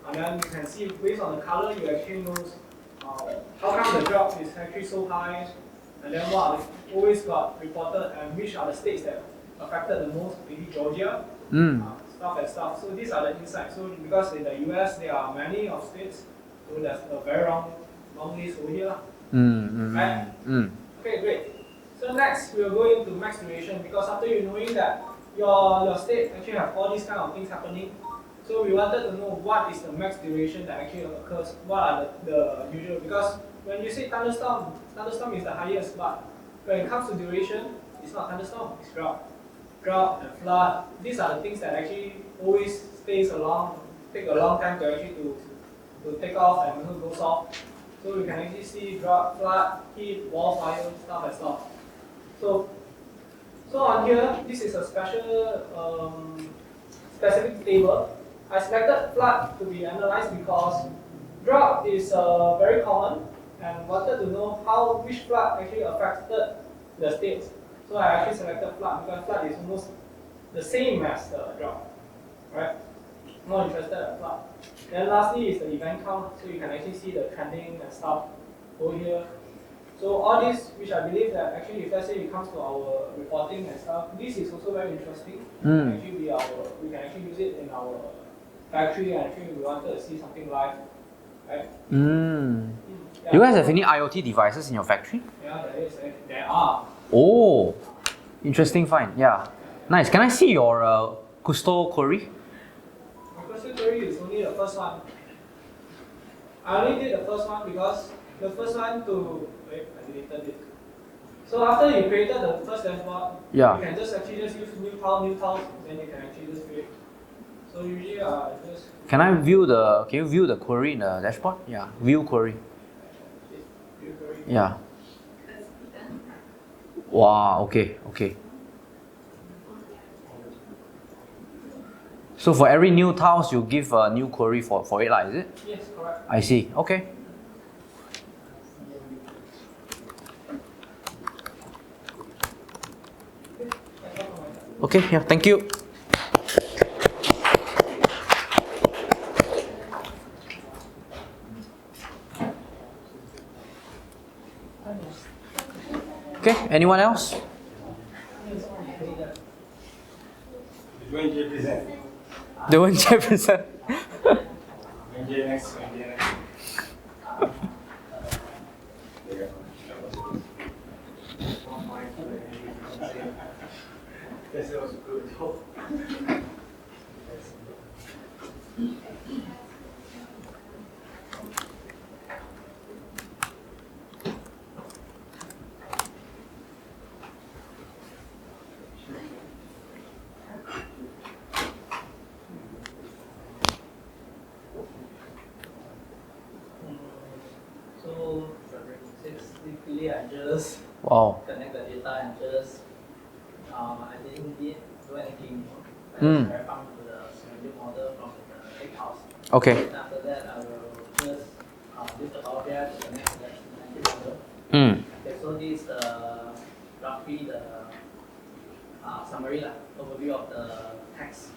and then you can see based on the color, you actually know how come the drought is actually so high, and then what are always got reported, and which are the states that affected the most, maybe Georgia. Stuff. So these are the insights. So because in the US there are many of states, so there's a very long list over here. Right? Okay, great. So next we'll go into max duration because after you knowing that your state actually have all these kind of things happening, so we wanted to know what is the max duration that actually occurs. What are the usual? Because when you say thunderstorm is the highest, but when it comes to duration, it's not thunderstorm, it's drought. Drought and flood, these are the things that actually always take a long time to actually to take off and goes off. So you can actually see drought, flood, heat, wildfire, stuff and stuff. So on here, this is a specific table. I selected flood to be analyzed because drought is very common and wanted to know which flood actually affected the states. So I actually selected flood because flood is almost the same as the drought, right? More interested in flood. Then lastly is the event count, so you can actually see the trending and stuff over here. So all this, which I believe that actually, if let's say it comes to our reporting and stuff, this is also very interesting. Actually, we can actually use it in our factory, and actually we wanted to see something live, right? Do you guys have any IoT devices in your factory? Yeah, there are. Oh, interesting find. Yeah, nice. Can I see your Custo query? My question query is only the first one. I only did the first one because the first one I deleted it. So after you created the first dashboard, you can just use new tiles, then you can actually just create. So usually just. Can you view the query in the dashboard? Yeah, view query. Yeah. Wow, okay. So for every new tiles, you give a new query for it, is it? Yes, correct. I see, okay. Okay, yeah, thank you. Okay, anyone else? The one Jefferson. So basically I just connect the data and just I didn't do anything more. I just verify to the simulated model from the lake house. Okay. And after that I will just use the Power BI to connect to the simulated model. Okay, so this is roughly the summary overview of the text.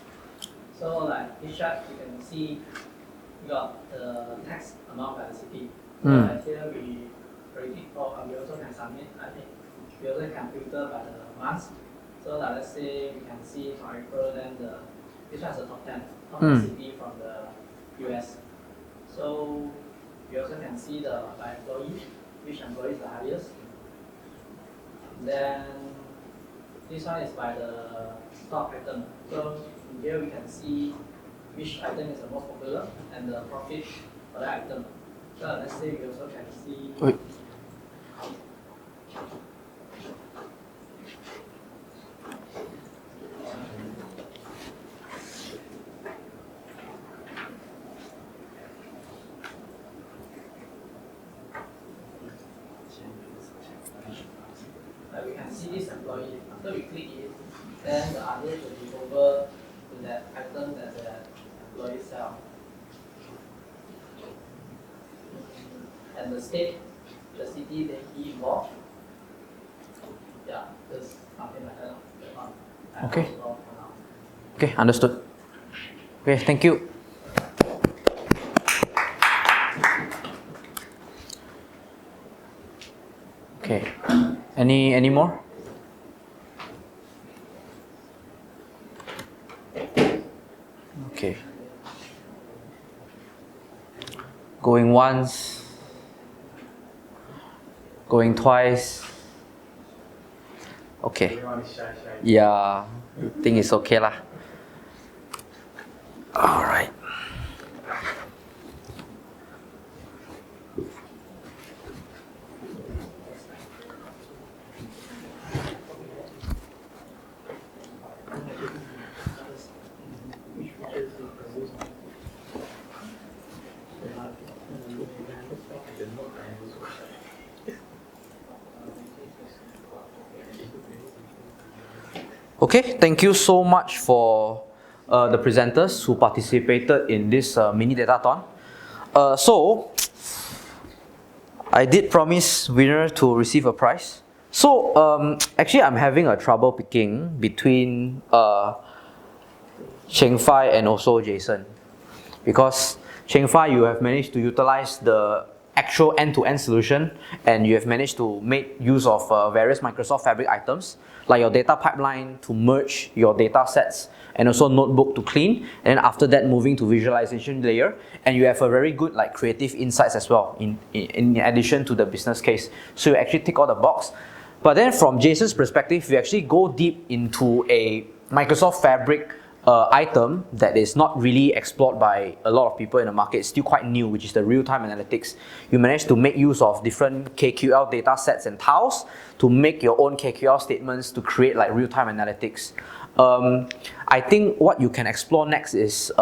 So like this chart you can see we got the text amount by the city. So like here we also can submit, I think we also can filter by the months. So like let's say we can see from April, then this one is the top 10 city from the US. So we also can see by employee, which employee is the highest. Then this one is by the stock item. So here we can see which item is the most popular and the profit for that item. So let's say we also can see we can see this employee. After we click it, then the others will be over to that item that the employee sell. And the state, the city that he involved. Yeah, just something like that. Okay. Okay, understood. Okay, thank you. Okay. Any more? Okay. Going once. Going twice. Okay. Yeah, I think it's okay lah. All right. Okay, thank you so much for the presenters who participated in this mini datathon. So, I did promise winner to receive a prize. So actually I'm having a trouble picking between Cheng Fai and also Jason, because Cheng Fai, you have managed to utilize the actual end-to-end solution, and you have managed to make use of various Microsoft Fabric items like your data pipeline to merge your data sets, and also notebook to clean, and then after that moving to visualization layer, and you have a very good like creative insights as well in addition to the business case. So you actually tick all the box. But then from Jason's perspective, you actually go deep into a Microsoft Fabric item that is not really explored by a lot of people in the market. It's still quite new, which is the real-time analytics. You manage to make use of different KQL data sets and tiles to make your own KQL statements to create like real-time analytics. I think what you can explore next is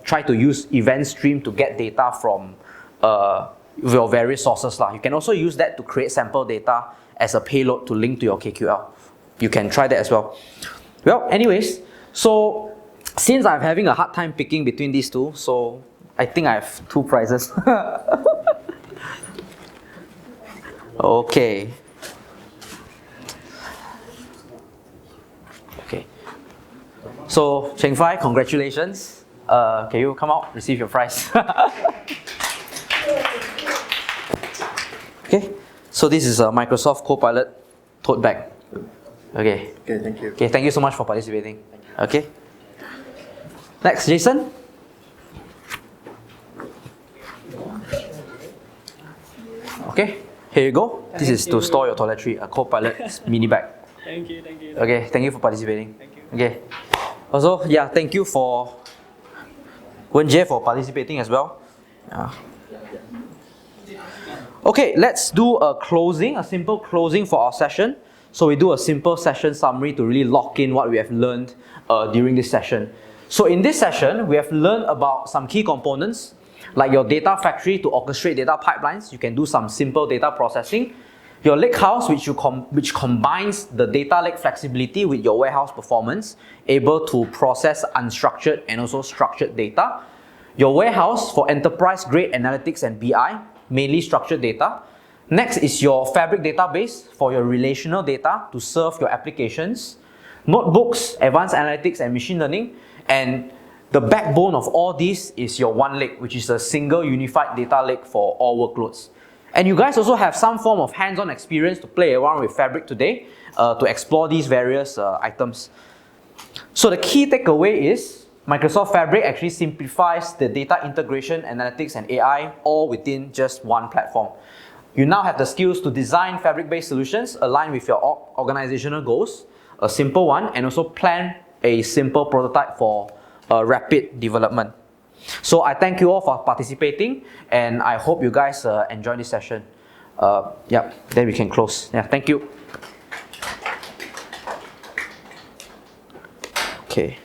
try to use event stream to get data from your various sources. You can also use that to create sample data as a payload to link to your KQL. You can try that as well. Well, anyways, so since I'm having a hard time picking between these two, so I think I have 2 prizes. Okay. Okay. So Cheng Fai, congratulations. Can you come out, receive your prize? Okay. So this is a Microsoft Copilot tote bag. Okay. Okay, thank you. Okay, thank you so much for participating. Okay. Next, Jason. Okay, here you go. This is to store your toiletry, a Copilot mini bag. Thank you, thank you. Okay, thank you for participating. Thank you. Okay. Also, yeah, thank you for Wen Jie for participating as well. Okay, let's do a closing, a simple closing for our session. So we do a simple session summary to really lock in what we have learned during this session. So in this session, we have learned about some key components, like your data factory to orchestrate data pipelines. You can do some simple data processing. Your lakehouse, which combines the data lake flexibility with your warehouse performance, able to process unstructured and also structured data. Your warehouse for enterprise-grade analytics and BI, mainly structured data. Next is your Fabric database for your relational data to serve your applications. Notebooks, advanced analytics and machine learning. And the backbone of all this is your One Lake, which is a single unified data lake for all workloads. And you guys also have some form of hands-on experience to play around with Fabric today to explore these various items. So the key takeaway is Microsoft Fabric actually simplifies the data integration, analytics and AI all within just one platform. You now have the skills to design Fabric-based solutions aligned with your organizational goals, a simple one, and also plan a simple prototype for rapid development. So I thank you all for participating, and I hope you guys enjoy this session. Yeah, then we can close. Yeah, thank you. Okay.